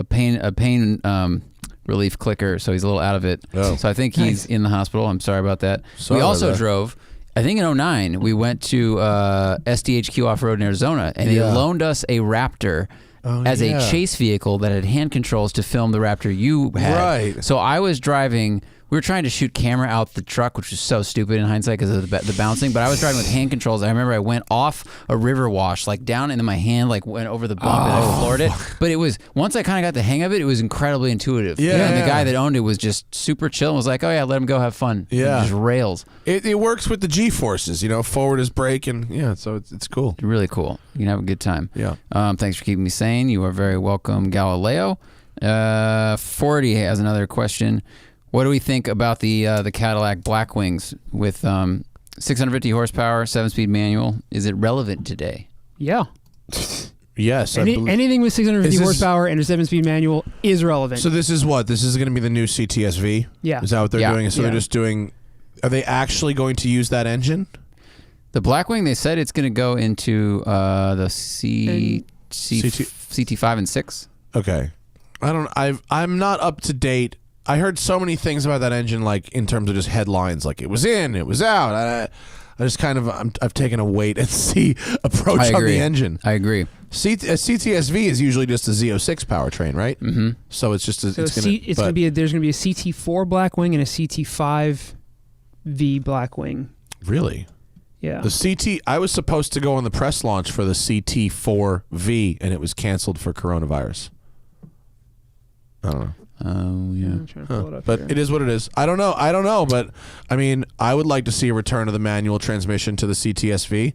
pain relief clicker, so he's a little out of it. Oh. So I think he's in the hospital. I'm sorry about that. We also drove, I think in 2009, we went to SDHQ Off-Road in Arizona, and they loaned us a Raptor as a chase vehicle that had hand controls to film the Raptor you had. Right. So I was driving... We were trying to shoot camera out the truck, which was so stupid in hindsight because of the bouncing. But I was driving with hand controls. I remember I went off a river wash, like down into my hand, like went over the bump and I floored it. But it was, once I kind of got the hang of it, it was incredibly intuitive. Yeah. And the guy that owned it was just super chill and was like, oh yeah, let him go have fun. Yeah. Just rails. It works with the G-forces, forward is brake, and so it's cool. Really cool. You can have a good time. Yeah. Thanks for keeping me sane. You are very welcome, Galileo. 40 has another question. What do we think about the Cadillac Blackwings with 650 horsepower, 7-speed manual? Is it relevant today? Yeah. Yes. Anything with 650 horsepower and a 7-speed manual is relevant. So this is what? This is going to be the new CTSV? Yeah. Is that what they're doing? So they're just doing... Are they actually going to use that engine? The Blackwing, they said it's going to go into the CT5 and 6. Okay. I'm not up to date. I heard so many things about that engine, like in terms of just headlines, like it was in, it was out. I just kind of I've taken a wait and see approach on the engine. I agree. CTSV is usually just a Z06 powertrain, right? Mm-hmm. So it's just there's going to be a CT4 Blackwing and a CT5V Blackwing. Really? Yeah. The CT. I was supposed to go on the press launch for the CT4V, and it was canceled for coronavirus. I don't know. Oh, yeah. I'm trying to pull it up but here. it is what it is. I don't know, but I mean, I would like to see a return of the manual transmission to the CTSV.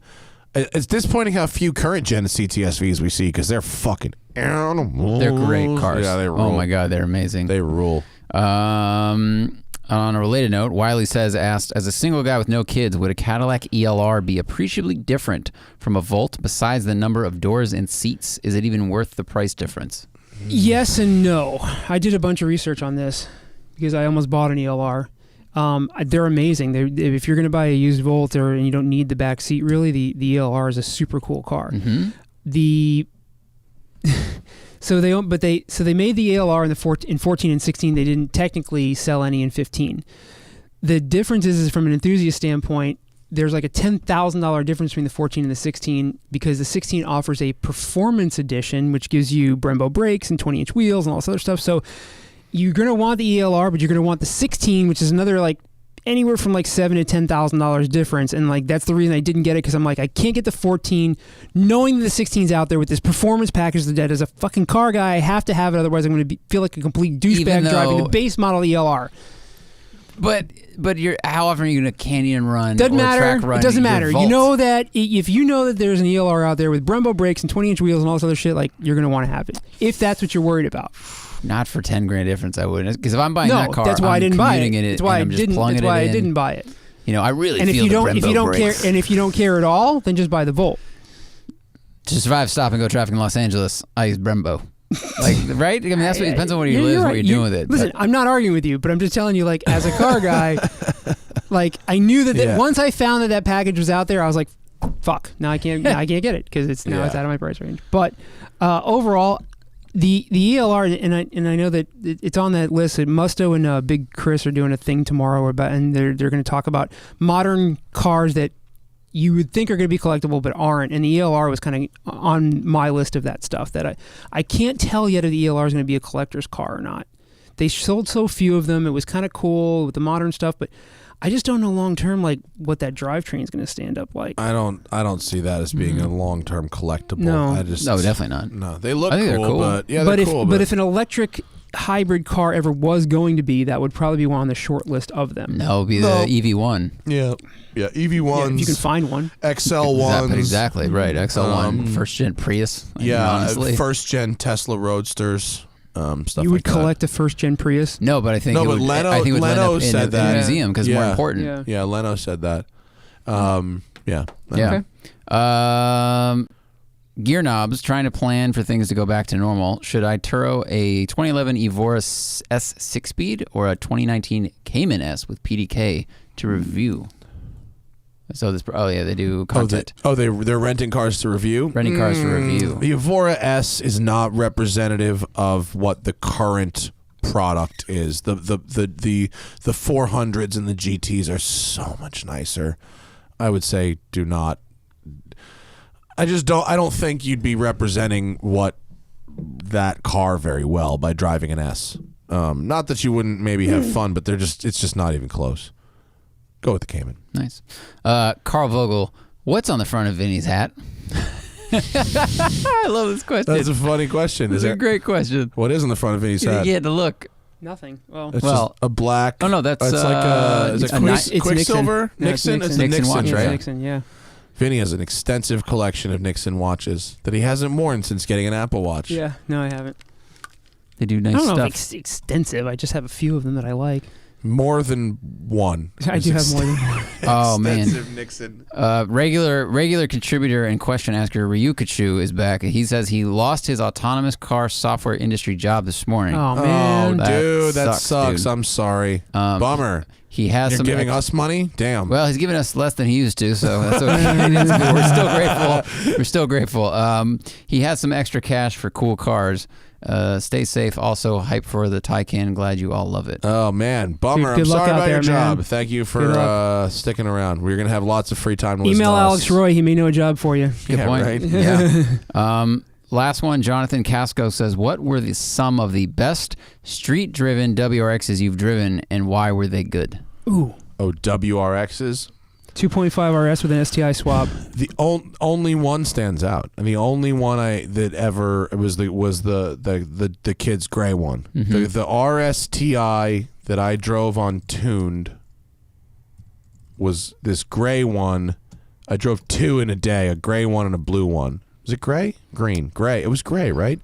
It's disappointing how few current gen CTSVs we see because they're fucking animals. They're great cars. Yeah, they rule. Oh my God, they're amazing. They rule. On a related note, Wiley asked, as a single guy with no kids, would a Cadillac ELR be appreciably different from a Volt besides the number of doors and seats? Is it even worth the price difference? Yes and no. I did a bunch of research on this because I almost bought an ELR. They're amazing. If you're going to buy a used Volt and you don't need the back seat, really, the ELR is a super cool car. Mm-hmm. So they made the ELR in 14 and 16. They didn't technically sell any in 15. The difference is from an enthusiast standpoint, there's like a $10,000 difference between the 14 and the 16 because the 16 offers a performance edition, which gives you Brembo brakes and 20-inch wheels and all this other stuff. So you're going to want the ELR, but you're going to want the 16, which is another like anywhere from like $7,000 to $10,000 difference. And like that's the reason I didn't get it because I'm like, I can't get the 14 knowing that the 16's out there with this performance package that as a fucking car guy, I have to have it. Otherwise I'm going to feel like a complete douchebag driving the base model ELR. But how often are you going to canyon run? Doesn't or matter. Track run? It doesn't matter. Vault? You know that if you know that there's an ELR out there with Brembo brakes and 20-inch wheels and all this other shit, like you're going to want to have it if that's what you're worried about. Not for $10,000 difference, I wouldn't. Because if I'm buying that car, that's why I didn't buy it. That's why I didn't buy it. You know, I really and feel if you don't, the Brembo if you don't brakes. care, and if you don't care at all, then just buy the Volt. To survive stop and go traffic in Los Angeles, I use Brembo. Like, right? I mean, that's what it depends on where you live, what you're doing with it. Listen, I'm not arguing with you, but I'm just telling you, like, as a car guy, like, I knew that once I found that package was out there, I was like, fuck, now I can't get it because it's out of my price range. But overall, the ELR, and I know that it's on that list. Musto and Big Chris are doing a thing tomorrow and they're going to talk about modern cars that you would think are going to be collectible but aren't, and the ELR was kind of on my list of that stuff that I can't tell yet if the ELR is going to be a collector's car or not. They sold so few of them. It was kind of cool with the modern stuff, but I just don't know long term like what that drivetrain is going to stand up like. I don't see that as being a long term collectible. No. No, definitely not. No, they look they're cool, cool. but they're cool. But if an electric hybrid car ever was going to be, that would probably be one on the short list of them. No, it'd be the EV1. Yeah, EV1s. If you can find one. XL1s. Exactly right. XL1, first gen Prius. Honestly. First gen Tesla Roadsters. Stuff You would like that. collect a first gen Prius? No, but I think it would Leno end up said in that. a museum because it's more important. Yeah, Leno said that. Yeah. Okay. Gear knobs, trying to plan for things to go back to normal. Should I Turo a 2011 Evora S 6-speed or a 2019 Cayman S with PDK to review? So they do content. They're renting cars to review. Renting cars to review. The Evora S is not representative of what the current product is. The 400s and the GTs are so much nicer. I would say do not. I don't think you'd be representing what that car very well by driving an S. Not that you wouldn't maybe have fun, but it's just not even close. Go with the Cayman. Nice. Carl Vogel, what's on the front of Vinny's hat? I love this question. That's a funny question. It's a great question. What is on the front of Vinny's hat? You had to look. Nothing. It's just a black. Oh no, that's it's like is it Quicksilver? Nixon. It's the Nixon watch, right? Nixon, yeah. Vinny has an extensive collection of Nixon watches that he hasn't worn since getting an Apple Watch. Yeah, no, I haven't. They do nice I don't stuff. know if it's extensive. I just have a few of them that I like. More than one. I do have more than one. Oh man, extensive Nixon. Regular contributor and question asker Ryukachu is back. He says he lost his autonomous car software industry job this morning. Oh man, that sucks. Dude. I'm sorry. Bummer. He has You're some giving us money? Damn. Well, he's giving us less than he used to, so that's okay. We're still grateful. We're still grateful. He has some extra cash for cool cars. Stay safe. Also, hype for the Taycan. Glad you all love it. Oh man, bummer. Dude, I'm sorry about your man. job. Thank you for sticking around. We're gonna have lots of free time to listen Email to Alex us. Roy. He may know a job for you. Good point. Right? Yeah. Last one, Jonathan Casco says, what were some of the best street-driven WRXs you've driven, and why were they good? Ooh. Oh, WRXs. 2.5 RS with an STI swap. The only one stands out, and the only one that ever was the kid's gray one. Mm-hmm. The RSTI that I drove on tuned was this gray one. I drove two in a day, a gray one and a blue one. Was it gray? Green. Gray. It was gray, right?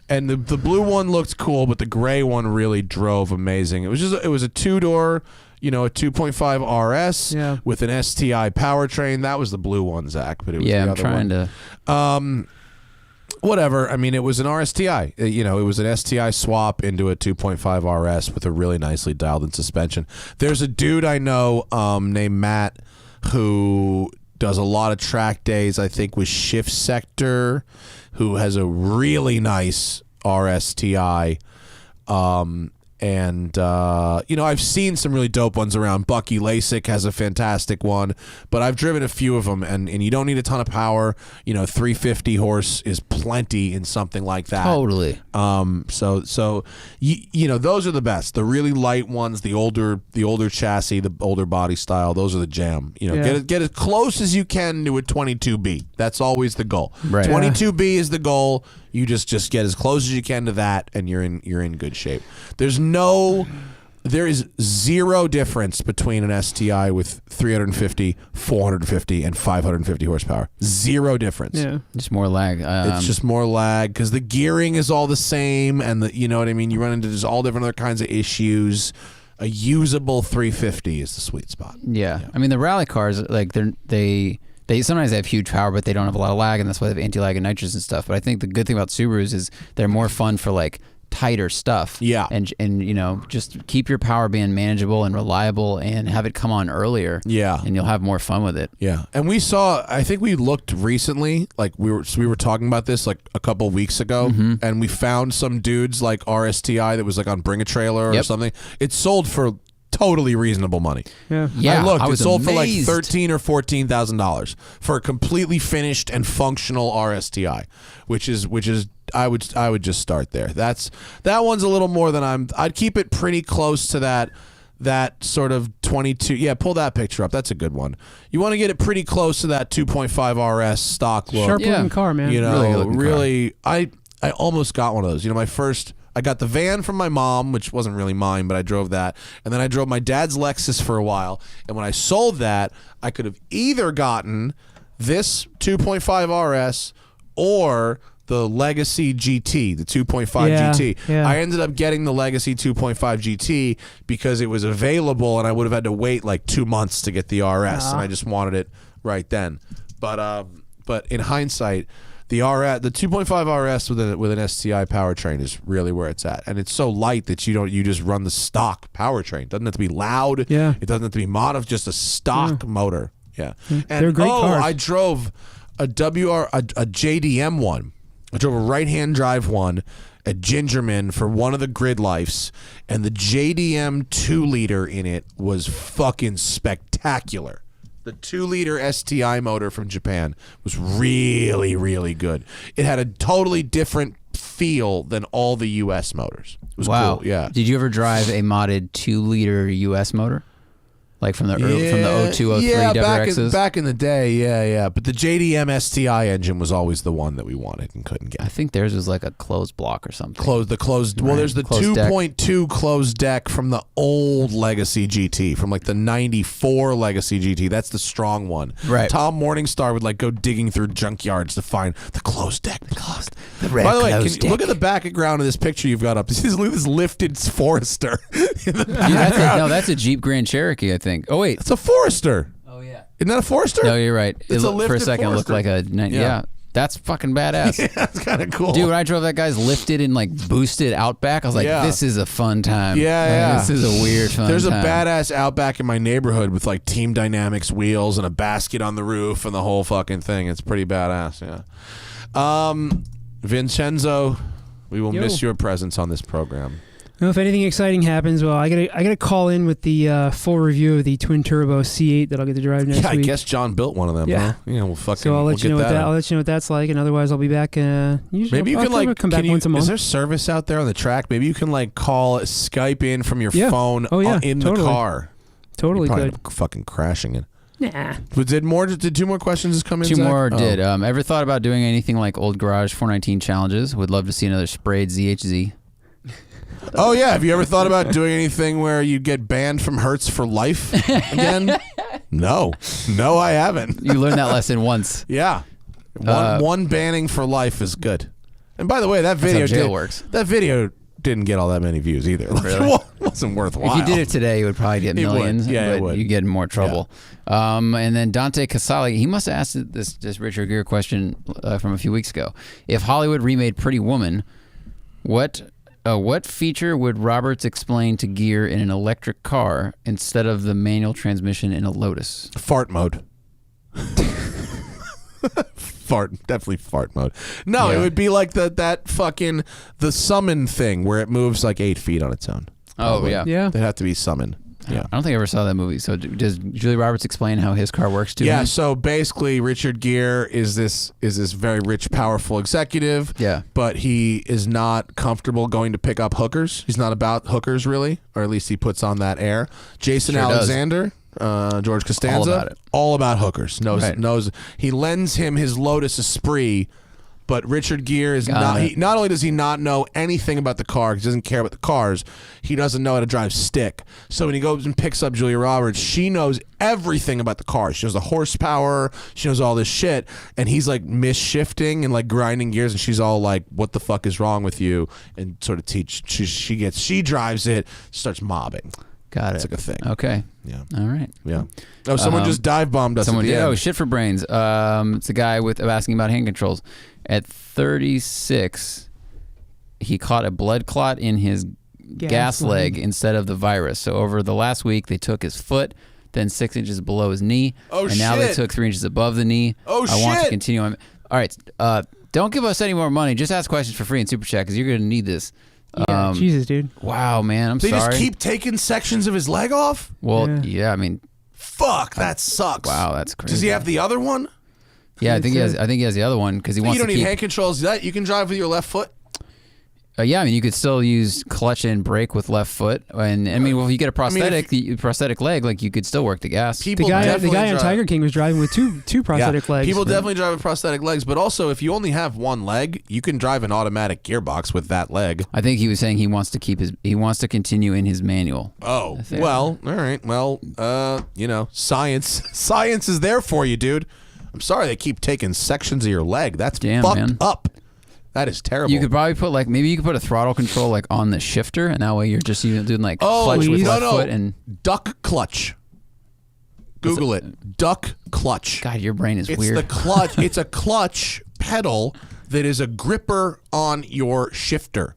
And the blue one looked cool, but the gray one really drove amazing. It was a two-door, a 2.5 RS with an STI powertrain. That was the blue one, Zach. But it was the other trying one. Whatever. I mean, it was an RSTI. It was an STI swap into a 2.5 RS with a really nicely dialed-in suspension. There's a dude I know named Matt who does a lot of track days, I think, with Shift Sector, who has a really nice RSTI. I've seen some really dope ones around. Bucky Lasik has a fantastic one, but I've driven a few of them, and you don't need a ton of power. 350 horse is plenty in something like that. Totally. So those are the best. The really light ones, the older chassis, the older body style. Those are the jam. Get as close as you can to a 22B. That's always the goal. Right. 22B is the goal. You just get as close as you can to that, and you're in good shape. There's no there is zero difference between an STI with 350, 450, and 550 horsepower. Zero difference. Yeah. Just more lag. It's just more lag because the gearing is all the same, and you know what I mean. You run into just all different other kinds of issues. A usable 350 is the sweet spot. Yeah. I mean, the rally cars, like they sometimes have huge power, but they don't have a lot of lag, and that's why they have anti-lag and nitrous and stuff. But I think the good thing about Subarus is they're more fun for like tighter stuff. Yeah. And you know, just keep your power being manageable and reliable and have it come on earlier. Yeah. And you'll have more fun with it. Yeah. And I think we looked recently, like we were talking about this like a couple weeks ago, and we found some dudes like RSTI that was like on Bring a Trailer or something. It sold for totally reasonable money. Yeah. Yeah. It sold amazed. for like $13,000 or $14,000 for a completely finished and functional RSTI, which is I would just start there. That one's a little more than I'd keep it pretty close to that sort of 22. Yeah, pull that picture up. That's a good one. You want to get it pretty close to that 2.5 RS stock look. Sharp looking car, man. You know, really I almost got one of those. You know, I got the van from my mom, which wasn't really mine, but I drove that. And then I drove my dad's Lexus for a while. And when I sold that, I could have either gotten this 2.5 RS or the Legacy GT, the 2.5 GT. Yeah. I ended up getting the Legacy 2.5 GT because it was available, and I would have had to wait like 2 months to get the RS, and I just wanted it right then. But in hindsight, the 2.5 RS with an STI powertrain is really where it's at, and it's so light that you just run the stock powertrain. It doesn't have to be loud. Yeah. It doesn't have to be modified. Just a stock motor. Yeah. And They're great cars. I drove a JDM one. I drove a right-hand drive one at Gingerman for one of the Grid Lifes, and the JDM 2-liter in it was fucking spectacular. The 2-liter STI motor from Japan was really, really good. It had a totally different feel than all the U.S. motors. It was Wow. cool. Yeah. Did you ever drive a modded 2-liter US motor? Like from the 02, 03 WRXs? Back in the day, yeah. But the JDM STI engine was always the one that we wanted and couldn't get. I think theirs was like a closed block or something. Well, Right. there's the Closed deck. 2.2 closed deck from the old Legacy GT, from like the 94 Legacy GT. That's the strong one. Right. Tom Morningstar would like go digging through junkyards to find the closed deck. The red By the way, closed deck. look at the background of this picture you've got up. Look at this lifted Forester. Dude, that's a Jeep Grand Cherokee, I think. Oh, wait. It's a Forester. Oh, yeah. Isn't that a Forester? No, you're right. It's a for a lifted second, it looked like a... Forester. Yeah. That's fucking badass. Yeah, that's kind of cool. Dude, when I drove that guy's lifted and like boosted Outback, I was like, this is a fun time. Yeah. This is a weird fun There's time. a badass Outback in my neighborhood with like Team Dynamics wheels and a basket on the roof and the whole fucking thing. It's pretty badass, yeah. Vincenzo, we will miss your presence on this program. Well, if anything exciting happens, well, I gotta call in with the full review of the twin turbo C8 that I'll get to drive next Yeah, I week. guess John built one of them. Yeah. Huh? Yeah, we'll fucking. So I'll let you know what that. I'll let you know what that's like, and otherwise I'll be back. Usually Maybe you I'll can like come back once a month. Is there service out there on the track? Maybe you can like call Skype in from your phone in the car. Totally You're probably good. fucking crashing it. Nah. Did two more questions just come in? Two Zach? more Oh. did. Ever thought about doing anything like old garage 419 challenges? Would love to see another sprayed ZHZ. Oh yeah, have you ever thought about doing anything where you get banned from Hertz for life again? No, I haven't. You learned that lesson once. Yeah, one banning for life is good. And by the way, that video That's how jail works. That video didn't get all that many views either. Like, Really? It wasn't worthwhile. If you did it today, you would probably get It would. millions. Yeah, it but would. you get in more trouble. And then Dante Casali, he must have asked this Richard Gere question from a few weeks ago. If Hollywood remade Pretty Woman, what feature would Roberts explain to Gere in an electric car instead of the manual transmission in a Lotus? Fart mode. Definitely fart mode. No, Yeah. it would be like the summon thing where it moves like 8 feet on its own. Oh, yeah. Yeah. They'd have to be summoned. Yeah. I don't think I ever saw that movie. So does Julia Roberts explain how his car works to him? Yeah, so basically Richard Gere is this very rich, powerful executive. Yeah. But he is not comfortable going to pick up hookers. He's not about hookers really, or at least he puts on that air. Jason Sure does. Alexander, George Costanza, All about it. all about hookers. Right. Knows he lends him his Lotus Esprit But Richard Gere is not only does he not know anything about the car, he doesn't care about the cars, he doesn't know how to drive stick. So when he goes and picks up Julia Roberts, she knows everything about the car. She knows the horsepower, she knows all this shit, and he's like misshifting and like grinding gears, and she's all like, "What the fuck is wrong with you?" And sort of she drives it, starts mobbing. Got it. It's like a thing. Okay. Yeah. All right. Yeah. Oh, someone just dive bombed us. Someone at the did. end. Oh, shit for brains. It's a guy asking about hand controls. At 36, he caught a blood clot in his gas leg instead of the virus. So over the last week, they took his foot, then 6 inches below his knee, and now they took 3 inches above the knee. Oh, I want to continue on. All right. Don't give us any more money. Just ask questions for free in Super Chat because you're going to need this. Yeah, Jesus, dude. Wow, man. I'm sorry. They just keep taking sections of his leg off? Well, yeah, I mean. Fuck, that sucks. Wow, that's crazy. Does he have the other one? Yeah, I think he has the other one because he wants to You don't need hand controls. You can drive with your left foot? Yeah, I mean, you could still use clutch and brake with left foot, and I mean, well, if you get a prosthetic leg, like you could still work the gas. The guy on Tiger King was driving with two prosthetic legs. People definitely drive with prosthetic legs, but also if you only have one leg, you can drive an automatic gearbox with that leg. I think he was saying he wants to continue in his manual. Oh, well, all right, well, science is there for you, dude. I'm sorry they keep taking sections of your leg. That's fucked up. That is terrible. You could probably put a throttle control like on the shifter, and that way you're just doing like clutch with left foot and duck clutch. Google it. Duck clutch. God, your brain is weird. It's the clutch. It's a clutch pedal that is a gripper on your shifter.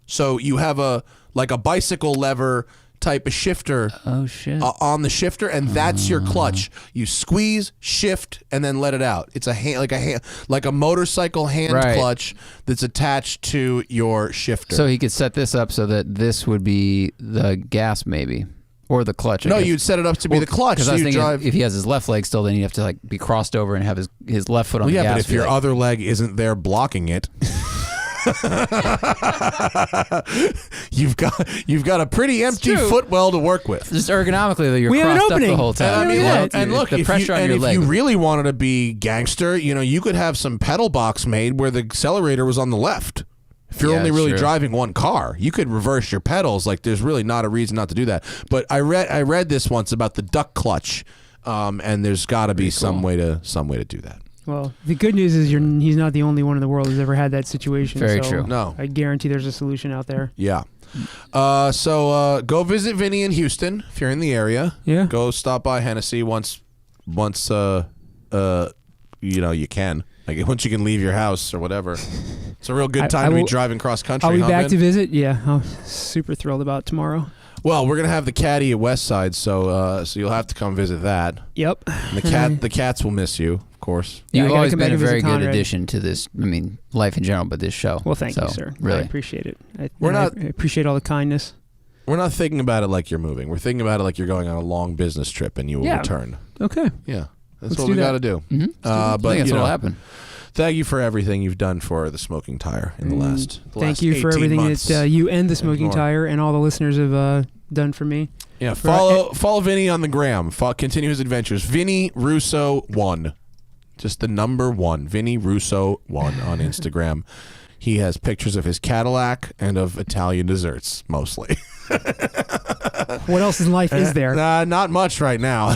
So you have a bicycle lever type of shifter on the shifter, and that's your clutch. You squeeze, shift, and then let it out. It's like a motorcycle hand clutch that's attached to your shifter. So he could set this up so that this would be the gas, maybe, or the clutch. No, you'd set it up to be the clutch. Because I was thinking if he has his left leg still, then you'd have to like be crossed over and have his left foot on the gas. Yeah, but if your other leg isn't there blocking it. You've got a pretty empty footwell to work with. Just ergonomically, though, you're crossed up the whole time. Look, the pressure on your leg. If you really wanted to be gangster, you could have some pedal box made where the accelerator was on the left. If you're only really driving one car, you could reverse your pedals. Like, there's really not a reason not to do that. But I read this once about the duck clutch, and there's got to be some way to do that. Well, the good news is he's not the only one in the world who's ever had that situation. Very true. No. I guarantee there's a solution out there. Yeah. So go visit Vinny in Houston if you're in the area. Yeah. Go stop by Hennessy once you can. Like once you can leave your house or whatever. It's a real good time to be driving cross country. I'll be back to visit. Yeah. I'm super thrilled about tomorrow. Well, we're gonna have the caddy at Westside, so you'll have to come visit that. Yep. And the cats will miss you, of course. You've always been a very good addition to this. I mean, life in general, but this show. Well, thank you, sir. Really, I appreciate it. I appreciate all the kindness. We're not thinking about it like you're moving. We're thinking about it like you're going on a long business trip and you will return. Okay. Yeah, that's what we got to do. Mm-hmm. But that's what'll happen. Thank you for everything you've done for the Smoking Tire in the last. Thank you for everything that you and the Smoking Tire and all the listeners have done for me. Yeah, follow Vinny on the gram. Continue his adventures. Vinny Russo 1, just the number 1. Vinny Russo 1 on Instagram. He has pictures of his Cadillac and of Italian desserts mostly. What else in life is there? Not much right now.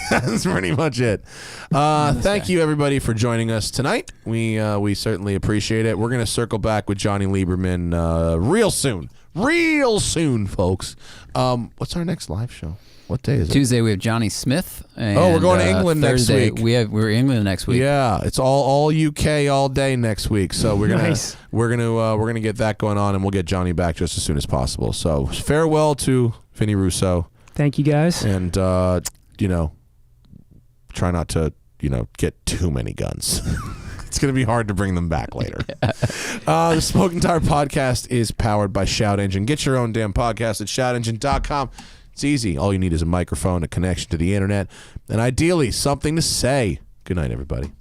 That's pretty much it. Thank you, everybody, for joining us tonight. We certainly appreciate it. We're going to circle back with Johnny Lieberman real soon. Real soon, folks. What's our next live show? What day is it? Tuesday, we have Johnny Smith. And, we're going to England Thursday, next week. We're in England next week. Yeah, it's all UK all day next week. So we're gonna get that going on, and we'll get Johnny back just as soon as possible. So farewell to Vinny Russo. Thank you, guys. And try not to get too many guns. It's going to be hard to bring them back later. The Smoking Tire Podcast is powered by Shout Engine. Get your own damn podcast at shoutengine.com. It's easy. All you need is a microphone, a connection to the internet, and ideally something to say. Good night, everybody.